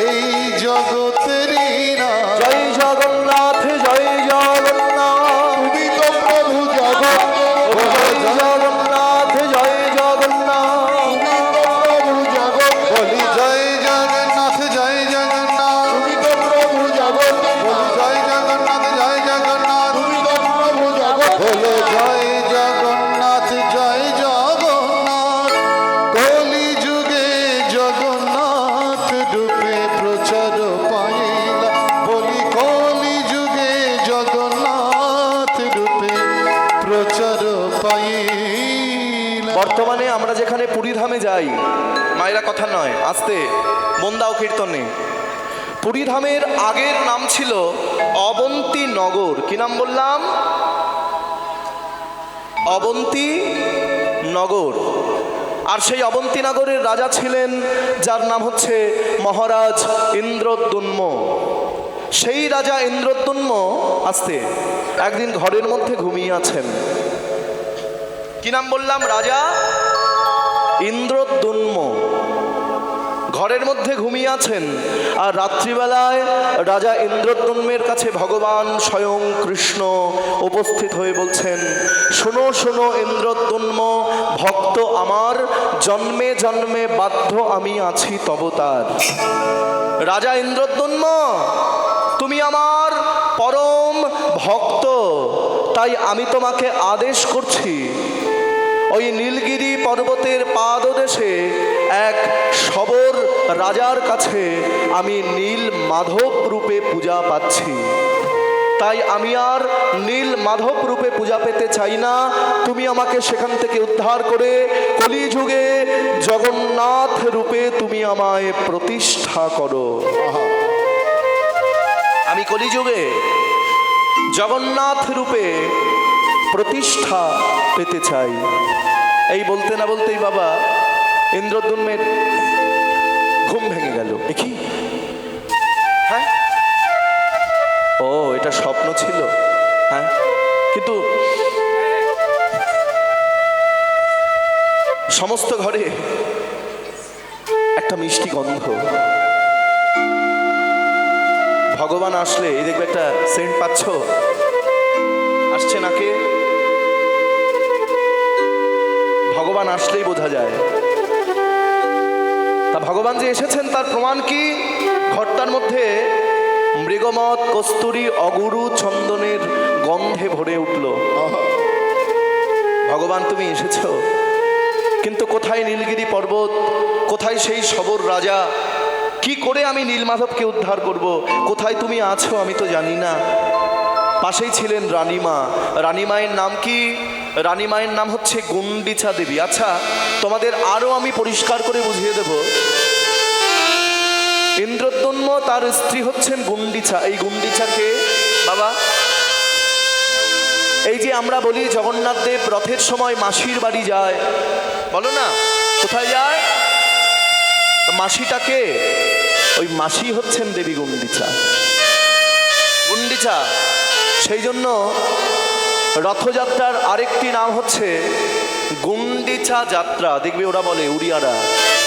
এই জগতেরই না। জয় জগন্নাথ জয় জগন্নাথ, তুমি তো প্রভু জগৎ জয় জগন্নাথ জয় জগন্নাথ, প্রভু জগৎ বলি জয় জগন্নাথ জয় জগন্নাথ, তুমি তো প্রভু জগৎ বলি জয় জগন্নাথ জয় জগন্নাথ, তুমি তো প্রভু জগৎ বলো জয় জগন্নাথ জয় জগন্নাথ। কলি যুগে জগন্নাথ রূপে প্রচার পাইলা, বলি কলি যুগে জগন্নাথ রূপে প্রচার পাইলা। বর্তমানে আমরা যেখানে পুরীধামে যাই, মায়েরা কথা নয়, আস্তে মন দাও কীর্তনে। পুরীধামের আগের নাম ছিল অবন্তী নগর। কি নাম বললাম? অবন্তী নগর। আর সেই অবন্তী নগরের রাজা ছিলেন যার নাম হচ্ছে মহারাজ ইন্দ্রদ্যুম্ন। সেই রাজা ইন্দ্রদ্যুম্ন আস্তে একদিন ঘরের মধ্যে ঘুমিয়ে আছেন। কি নাম বললাম? রাজা ইন্দ্রদ্যুম্ন ঘরের মধ্যে ঘুমিয়ে আছেন। আর রাত্রিবেলায় রাজা ইন্দ্রদ্যুম্নের কাছে ভগবান স্বয়ং কৃষ্ণ উপস্থিত হয়ে বলছেন, শোনো শোনো ইন্দ্রদ্যুম্ন ভক্ত আমার, জন্মে জন্মে বাধ্য আমি আছি তবতার। রাজা ইন্দ্রদ্যুম্ন তুমি আমার পরম ভক্ত, তাই আমি তোমাকে আদেশ করছি ওই নীলগিরি পর্বতের পাদদেশে এক শবর রাজার কাছে আমি নীল মাধব রূপে পূজা পাচ্ছি। তাই আমি আর নীল মাধব রূপে পূজা পেতে চাই না, তুমি আমাকে সেখান থেকে উদ্ধার করে কলিযুগে জগন্নাথ রূপে তুমি আমায় প্রতিষ্ঠা করো। আমি কলিযুগে জগন্নাথ রূপে প্রতিষ্ঠা পেতে চাই। এই বলতে না বলতেই বাবা ইন্দ্রদ্যুম্নের ঘুম ভেঙে গেল। কি? হ্যাঁ, ও এটা স্বপ্ন ছিল। হ্যাঁ, কিন্তু সমস্ত ঘরে একটা মিষ্টি গন্ধ। ভগবান আসলে এই দেখবে একটা সেন্ট পাচ্ছ, আসছে নাকে। ভগবান আসলেই বোঝা যায়। তা ভগবান যে এসেছেন তার প্রমাণ কি? ঘরটার মধ্যে মৃগমদ, কস্তুরী, অগুরু, চন্দনের গন্ধে ভরে উঠল। ভগবান তুমি এসেছো, কিন্তু কোথায় নীলগিরি পর্বত, কোথায় সেই শবর রাজা? কি করে আমি নীলমাধবকে উদ্ধার করব? কোথায় তুমি আছো আমি তো জানি না। পাশেই ছিলেন রানীমা। রানীমায়ের নাম কি? রানীমায়ের নাম হচ্ছে গুন্ডিচা দেবী। আচ্ছা, তোমাদের আরো আমি পরিষ্কার করে বুঝিয়ে দেব। ইন্দ্রদ্যুম্ন তার স্ত্রী হচ্ছেন গুন্ডিচা। এই গুন্ডিচাকে বাবা, এই যে আমরা বলি জগন্নাথ দেব রথের সময় মাসির বাড়ি যায়, বলো না, কোথায় যায়? মাসিটাকে, ওই মাসি হচ্ছেন দেবী গুন্ডিচা। গুন্ডিচা, সেই জন্য রথযাত্রার আরেকটি নাম হচ্ছে গুন্ডিচা যাত্রা। দেখবে ওরা বলে, উড়িয়ারা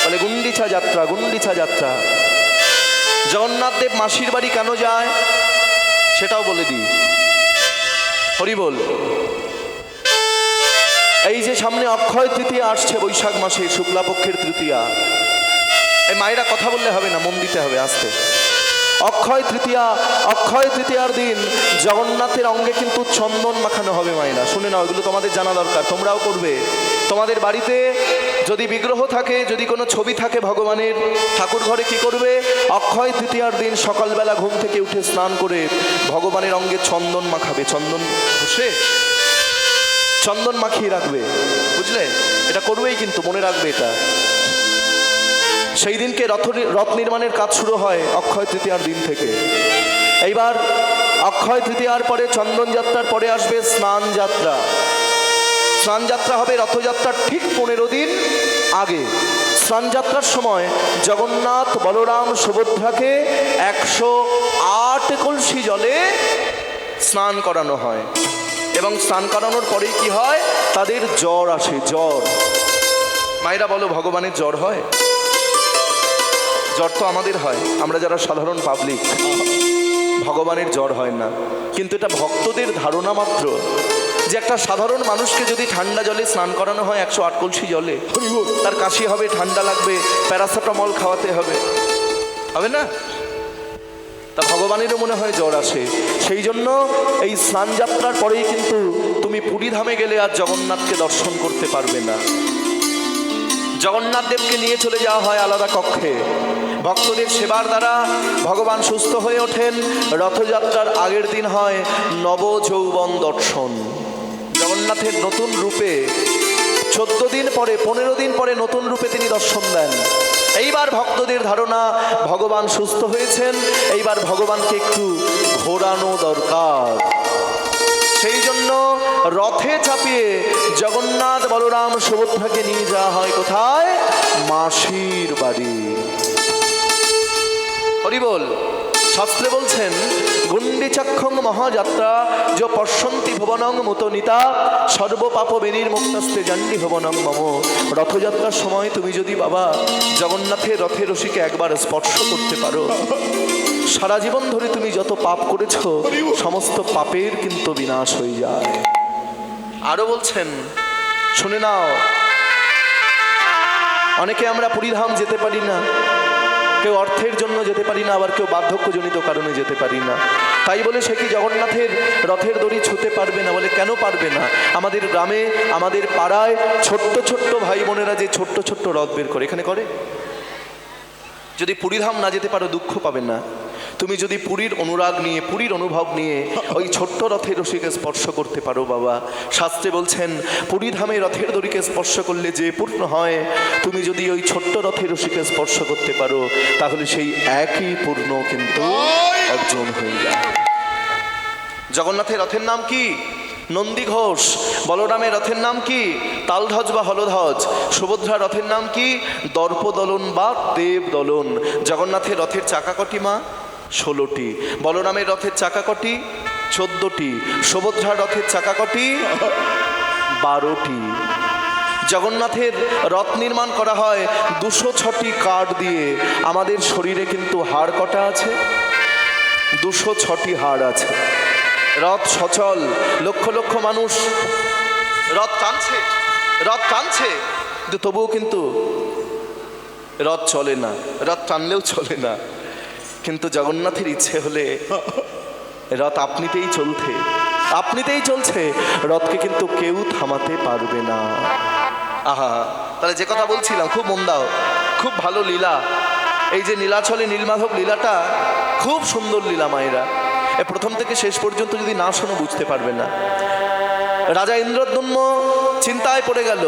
বলে গুন্ডিচা যাত্রা, গুন্ডিচা যাত্রা। জগন্নাথ দেব মাসির বাড়ি কেন যায় সেটাও বলে দিই। হরি বল। এই যে সামনে অক্ষয় তৃতীয়া আসছে, বৈশাখ মাসে শুক্লাপক্ষের তৃতীয়া। এই মায়েরা কথা বললে হবে না, মন দিতে হবে আস্তে। অক্ষয় তৃতীয়া, অক্ষয় তৃতীয়ার দিন জগন্নাথের অঙ্গে কিন্তু চন্দন মাখানো হবে। মায়েরা শুনে নাও, এগুলো তোমাদের জানা দরকার, তোমরাও করবে। তোমাদের বাড়িতে যদি বিগ্রহ থাকে, যদি কোনো ছবি থাকে ভগবানের, ঠাকুর ঘরে কি করবে? অক্ষয় তৃতীয়ার দিন সকালবেলা ঘুম থেকে উঠে স্নান করে ভগবানের অঙ্গে চন্দন মাখাবে। চন্দন ঘষে চন্দন মাখিয়ে রাখবে, বুঝলে? এটা করবেই কিন্তু, মনে রাখবে এটা। সেই দিনকে রথ নির্মাণের কাজ শুরু হয় অক্ষয় তৃতীয়ার দিন থেকে। এইবার অক্ষয় তৃতীয়ার পরে চন্দন যাত্রার পরে আসবে স্নান যাত্রা। স্নান যাত্রা হবে রথযাত্রার ঠিক 15 দিন আগে। স্নান যাত্রার সময় জগন্নাথ, বলরাম, সুভদ্রাকে 108 কলসি জলে স্নান করানো হয় এবং স্নান করানোর পরেই কি হয়, তাদের জ্বর আসে। জ্বর, মায়েরা বলো, ভগবানের জ্বর হয়? জ্বর তো আমাদের হয়, আমরা যারা সাধারণ পাবলিক। ভগবানের জ্বর হয় না, কিন্তু এটা ভক্তদের ধারণা মাত্র যে একটা সাধারণ মানুষকে যদি ঠান্ডা জলে স্নান করানো হয় 108 কলসি জলে, তার কাশি হবে, ঠান্ডা লাগবে, প্যারাসিটামল খাওয়াতে হবে, হবে না? তা ভগবানেরও মনে হয় জ্বর আসে। সেই জন্য এই স্নান যাত্রার পরেই কিন্তু তুমি পুরী ধামে গেলে আর জগন্নাথকে দর্শন করতে পারবে না। জগন্নাথ দেবকে নিয়ে চলে যাওয়া হয় আলাদা কক্ষে। ভক্তদের সেবার দ্বারা ভগবান সুস্থ হয়ে ওঠেন। রথযাত্রার আগের দিন হয় নবযৌবন দর্শন। জগন্নাথের নতুন রূপে 14 দিন পরে, 15 দিন পরে নতুন রূপে তিনি দর্শন দেন। এইবার ভক্তদের ধারণা ভগবান সুস্থ হয়েছেন, এইবার ভগবানকে একটু ঘোরানো দরকার। সেই জন্য রথে চাপিয়ে জগন্নাথ, বলরাম, সুভদ্রাকে নিয়ে যাওয়া হয় কোথায়? মাসির বাড়ি। হরি বল। শাস্ত্রে বলছেন, গুণ্ডিচক্ষং মহাযাত্রা য পশ্যন্তি ভুবনং মুতনিতা সর্বপাপ বিনির্মুক্তস্তে জান্ডি ভুবনং মম। রথযাত্রার সময় তুমি যদি বাবা জগন্নাথের রথের রশিকে একবার স্পর্শ করতে পারো, সারা জীবন ধরে তুমি যত পাপ করেছ সমস্ত পাপের কিন্তু বিনাশ হয়ে যায়। আরো বলছেন, শুনে নাও, অনেকে আমরা পুরীধাম যেতে পারি না, কেউ অর্থের জন্য যেতে পারি না, আবার কেউ বার্ধক্যজনিত কারণে যেতে পারি না। তাই বলে সে কি জগন্নাথের রথের দড়ি ছুঁতে পারবে না? বলে কেন পারবে না? আমাদের গ্রামে, আমাদের পাড়ায় ছোট্ট ছোট্ট ভাই বোনেরা যে ছোট্ট ছোট্ট রথ বের করে, এখানে করে। যদি পুরীধাম না যেতে পারো দুঃখ পাবে না। তুমি যদি পুরীর অনুরাগ নিয়ে, পুরীর অনুভব নিয়ে ওই ছোট্ট রথের রশিকে স্পর্শ করতে পারো বাবা, শাস্ত্রে বলছেন পুরীধামে রথের দড়িকে স্পর্শ করলে যে পূর্ণ হয়, তুমি যদি ওই ছোট্ট রথের রশিকে স্পর্শ করতে পারো তাহলে সেই একই পূর্ণ কিন্তু অর্জন হয়ে যায়। জগন্নাথের রথের নাম কি? নন্দী ঘোষ। বলরামের রথের নাম কি? তালধ্বজ বা হলধ্বজ। সুভদ্রার রথের নাম কি? দর্পদলন বা দেবদলন। জগন্নাথের রথের চাকা কটি মা? 16টি। বলরামের রথের চাকা কটি? 14টি। সুভদ্রার রথের চাকা কটি? 12টি। জগন্নাথের রথ নির্মাণ করা হয় 206টি কাঠ দিয়ে। আমাদের শরীরে কিন্তু হাড় কটা আছে? 206টি হাড় আছে। রথ সচল, লক্ষ লক্ষ মানুষ রথ টানছে, রথ টানছে, কিন্তু তবুও কিন্তু রথ চলে না। রথ টানলেও চলে না। কিন্তু জগন্নাথের ইচ্ছে হলে রথ আপনিতেই চলছে, রথকে কিন্তু কেউ থামাতে পারবে না। আহা, তাহলে যে কথা বলছিলাম, খুব মন দাও, খুব ভালো লীলা। এই যে নীলাচলে নীলমাধব লীলাটা খুব সুন্দর লীলা মায়েরা। প্রথম থেকে শেষ পর্যন্ত যদি না শোনো বুঝতে পারবে না। রাজা ইন্দ্রদ্যুম্ন চিন্তায় পড়ে গেল।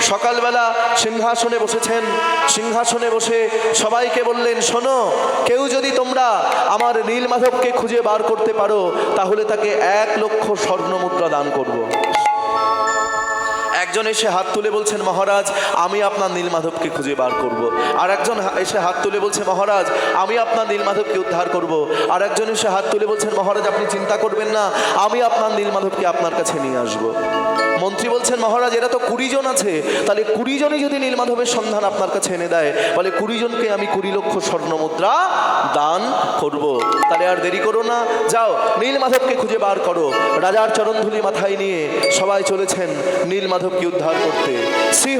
সকালবেলা সিংহাসনে বসেছেন, সিংহাসনে বসে সবাইকে বললেন, শোনো, কেউ যদি তোমরা আমার নীলমাধবকে খুঁজে বার করতে পারো তাহলে তাকে 1 লক্ষ স্বর্ণমুদ্রা দান করব। একজন এসে হাত তুলে বলছেন, মহারাজ আমি আপনার নীলমাধবকে খুঁজে বার করব। আর একজন এসে হাত তুলে বলছে, মহারাজ আমি আপনার নীলমাধবকে উদ্ধার করব। আর একজন এসে হাত তুলে বলছেন, মহারাজ আপনি চিন্তা করবেন না, আমি আপনার নীলমাধবকে আপনার কাছে নিয়ে আসব। মন্ত্রী বলছেন, মহারাজ এরা তো 20 জন আছে, তাহলে 20 জনই যদি নীলমাধবের সন্ধান আপনার কাছে এনে দেয়, বলে 20 জনকে আমি 20 লক্ষ স্বর্ণমুদ্রা দান করব। তাহলে আর দেরি করো না, যাও নীলমাধবকে খুঁজে বার করো। রাজার চরণধুলি মাথায় নিয়ে সবাই চলেছেন নীলমাধবকে উদ্ধার করতে। শ্রী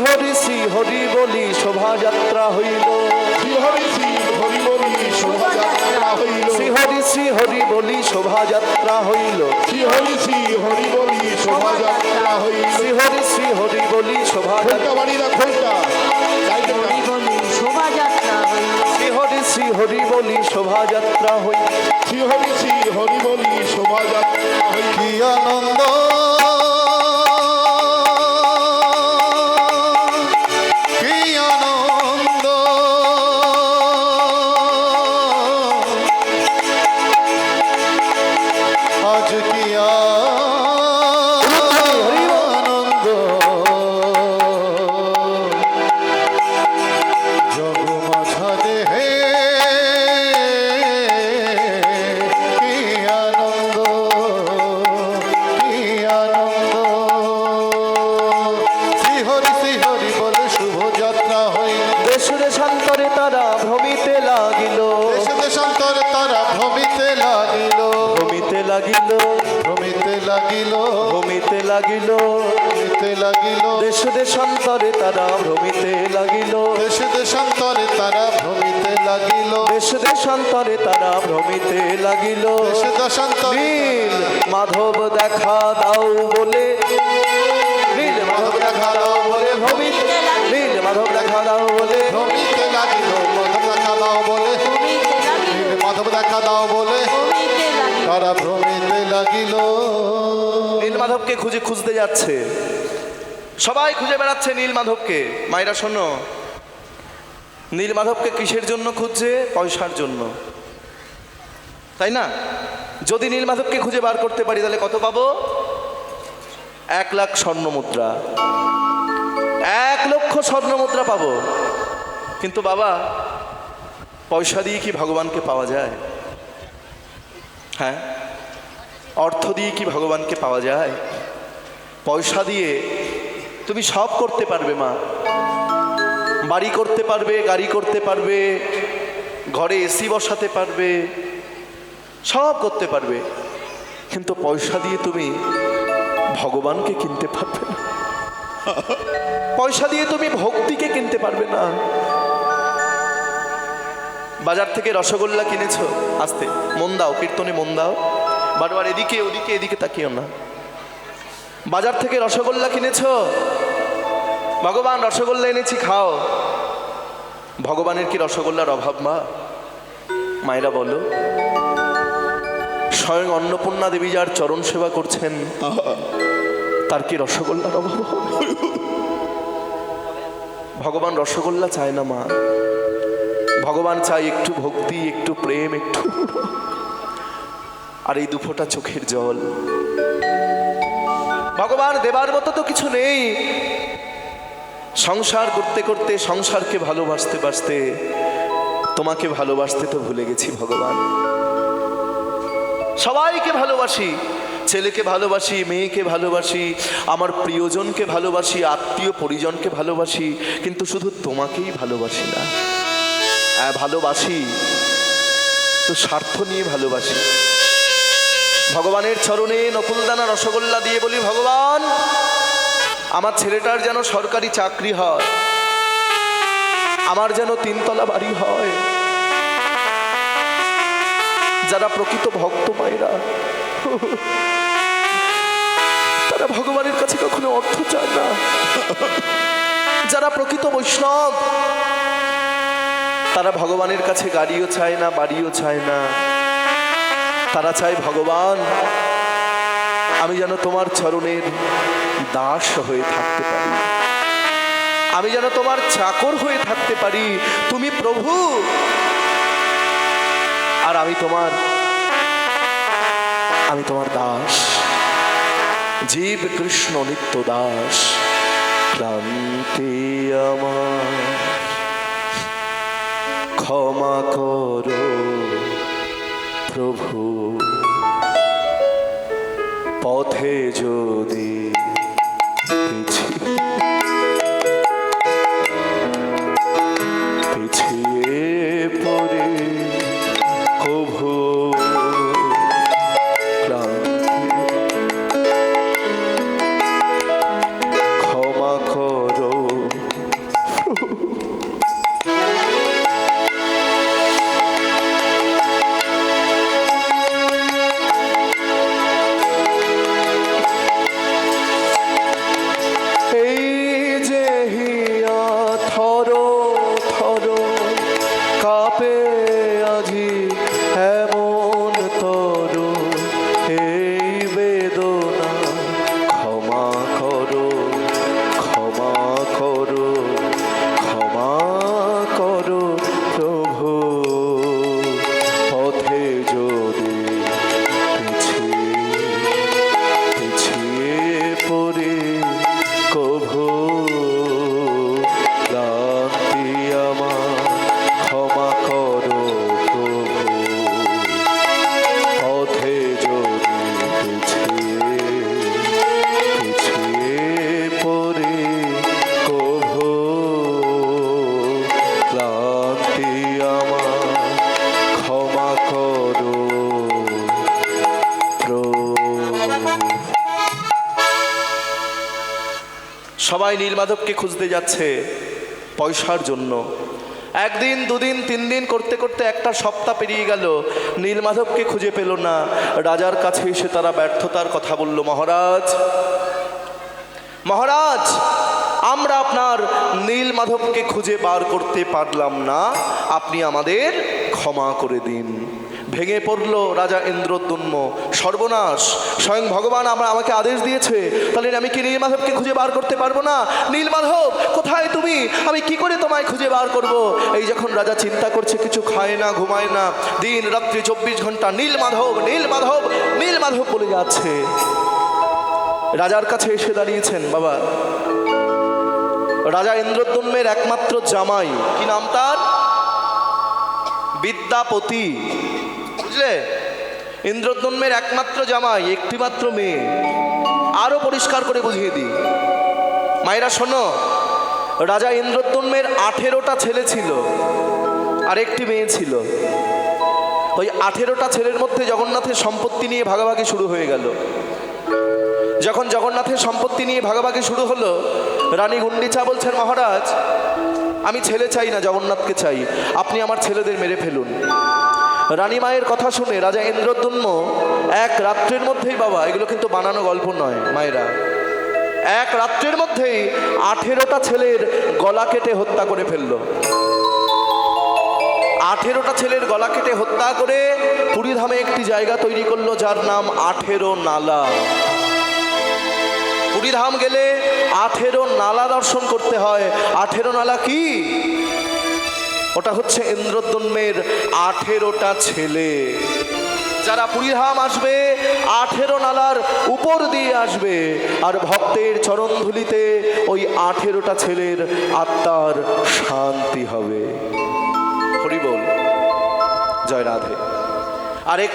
হরি বলি শোভাযাত্রা হইল, শ্রী হরি বলি শোভাযাত্রা হইল, শ্রী হরি বলি শোভাযাত্রা হইল, শ্রী হরি বলি শোভাযাত্রা হইল, শ্রী হরি বলি শোভাযাত্রা, বাড়িরা খোলটা শোভাযাত্রা হইল, শ্রী হরি বলি শোভাযাত্রা হইল, শ্রী হরি বলি শোভাযাত্রা হইল। কি আনন্দ লাগিল, ভ্রমিতে লাগিল, দেশ দেশান্তরে তারা ভ্রমিতে লাগিল, দেশ দেশান্তরে তারা ভ্রমিতে লাগিল, দেশ দেশান্তরে তারা ভ্রমিতে লাগিল। দেশ দেশান্তরে নীল মাধব দেখা দাও বলে, নীল মাধব দেখা দাও বলে ভ্রমিতে, নীল মাধব দেখা দাও বলে ভ্রমিতে লাগিল, মাধব দেখা দাও বলে, ভূমিতে লাগিল, মাধব দেখা দাও বলে ভূমিতে লাগিল, তারা ভ্রমিতে লাগিল। নীল মাধবকে খুঁজতে যাচ্ছে, সবাই খুঁজে বেড়াচ্ছে নীল মাধবকে। মায়েরা শোনো, নীল মাধবকে কিসের জন্য খুঁজছে? পয়সার জন্য, তাই না? যদি নীল মাধবকে খুঁজে বার করতে পারি তাহলে কত পাবো? 1 লাখ স্বর্ণ মুদ্রা, 1 লক্ষ স্বর্ণ মুদ্রা পাবো। কিন্তু বাবা, পয়সা দিয়ে কি ভগবানকে পাওয়া যায়? হ্যাঁ, অর্থ দিয়ে কি ভগবানকে পাওয়া যায়? পয়সা দিয়ে তুমি সব করতে পারবে মা, বাড়ি করতে পারবে, গাড়ি করতে পারবে, ঘরে এসি বসাতে পারবে, সব করতে পারবে, কিন্তু পয়সা দিয়ে তুমি ভগবানকে কিনতে পারবে না। পয়সা দিয়ে তুমি ভক্তিকে কিনতে পারবে না। বাজার থেকে রসগোল্লা কিনেছো, আস্তে মন দাও, কীর্তনে মন দাও, বারবার এদিকে ওদিকে এদিকে তাকিও না। বাজার থেকে রসগোল্লা কিনেছো, ভগবান রসগোল্লা এনেছি খাও। ভগবানের কি রসগোল্লার অভাব মা? মায়েরা বলো, স্বয়ং অন্নপূর্ণা দেবী যার চরণ সেবা করছেন তার কি রসগোল্লার অভাব হবে? ভগবান রসগোল্লা চায় না মা, ভগবান চায় একটু ভক্তি, একটু প্রেম, একটু আর এই 2 ফোঁটা চোখের জল। ভগবান দেবার মতো তো কিছু নেই। সংসার করতে করতে, সংসারকে ভালোবাসতে বাসতে তোমাকে ভালোবাসতে তো ভুলে গেছি ভগবান। সবাইকে ভালোবাসি, ছেলেকে ভালোবাসি, মেয়েকে ভালোবাসি, আমার প্রিয়জনকে ভালোবাসি, আত্মীয় পরিজনকে ভালোবাসি, কিন্তু শুধু তোমাকেই ভালোবাসি না। হ্যাঁ ভালোবাসি, তো স্বার্থ নিয়ে ভালোবাসি। ভগবানের চরণে নকুলদানা রসগোল্লা দিয়ে বলি, ভগবান আমার ছেলেটার যেন সরকারি চাকরি হয়, আমার যেন 3 তলা বাড়ি হয়। যারা প্রকৃত ভক্ত মায়েরা, তারা ভগবানের কাছে কখনো অর্থ চায় না। যারা প্রকৃত বৈষ্ণব, তারা ভগবানের কাছে গাড়িও চায় না, বাড়িও চায় না। তারা চায় ভগবান আমি যেন তোমার চরণের দাস হয়ে থাকতে পারি, আমি যেন তোমার চাকর হয়ে থাকতে পারি। তুমি প্রভু আর আমি তোমার দাস, জীব কৃষ্ণ নিত্য দাস। ক্লান্তি আমার ক্ষমা করো প্রভু, পথে যদি পিছিয়ে পড়ে কভু, ক্ষমা করো। এই সবাই নীলমাধবকে খুঁজতে যাচ্ছে পয়সার জন্য। একদিন, দুদিন, 3 দিন করতে করতে একটা সপ্তাহ পেরিয়ে গেল, নীলমাধবকে খুঁজে পেল না। রাজার কাছে এসে তারা ব্যর্থতার কথা বলল, মহারাজ, মহারাজ, আমরা আপনার নীলমাধবকে খুঁজে বার করতে পারলাম না, আপনি আমাদের ক্ষমা করে দিন। ভেঙে পড়ল রাজা ইন্দ্রদ্যুম্ন, সর্বনাশ, স্বয়ং ভগবান আমাকে আদেশ দিয়েছে, তাহলে আমি কি নীলমাধবকে খুঁজে বার করতে পারবো না? নীলমাধব কোথায় তুমি? আমি কি করে তোমায় খুঁজে বার করব? এই যখন রাজা চিন্তা করছে, কিছু খায় না, ঘুমায় না, দিন রাত্রি 24 ঘন্টা নীলমাধব, নীলমাধব, নীলমাধব বলে যাচ্ছে। রাজার কাছে এসে দাঁড়িয়েছেন বাবা রাজা ইন্দ্রদ্যুম্নের একমাত্র জামাই, কি নাম তার? বিদ্যাপতি, বুঝলে? ইন্দ্রদ্যুম্নের একমাত্র জামাই, একটি মাত্র মেয়ে। আরো পরিষ্কার করে বুঝিয়ে দিই, মায়েরা শোনো, রাজা ইন্দ্রদ্যুম্নের 18টা ছেলে ছিল আর একটি মেয়ে ছিল। ওই 18টা ছেলের মধ্যে জগন্নাথের সম্পত্তি নিয়ে ভাগাভাগি শুরু হয়ে গেল। যখন জগন্নাথের সম্পত্তি নিয়ে ভাগাভাগি শুরু হলো, রানী গুন্ডিচা বলছেন, মহারাজ, আমি ছেলে চাই না, জগন্নাথকে চাই, আপনি আমার ছেলেদের মেরে ফেলুন। রানী মায়ের কথা শুনে রাজা ইন্দ্রদ্যুম্ন এক রাত্রের মধ্যেই, বাবা এগুলো কিন্তু বানানো গল্প নয় মায়েরা, এক রাত্রের মধ্যেই 18টা ছেলের গলা কেটে হত্যা করে ফেললো। 18টা ছেলের গলা কেটে হত্যা করে পুরীধামে একটি জায়গা তৈরি করলো, যার নাম 18 নালা। পুরীধাম গেলে 18 নালা দর্শন করতে হয়। 18 নালা কি? ওটা হচ্ছে ইন্দ্রদ্যুম্নের 18টা ছেলে। যারা পুরীধাম আসবে 18 নালার উপর দিয়ে আসবে, আর ভক্তের চরণধুলিতে ওই 18টা ছেলের আত্মার শান্তি হবে। হরি বল, জয় রাধে। আরেক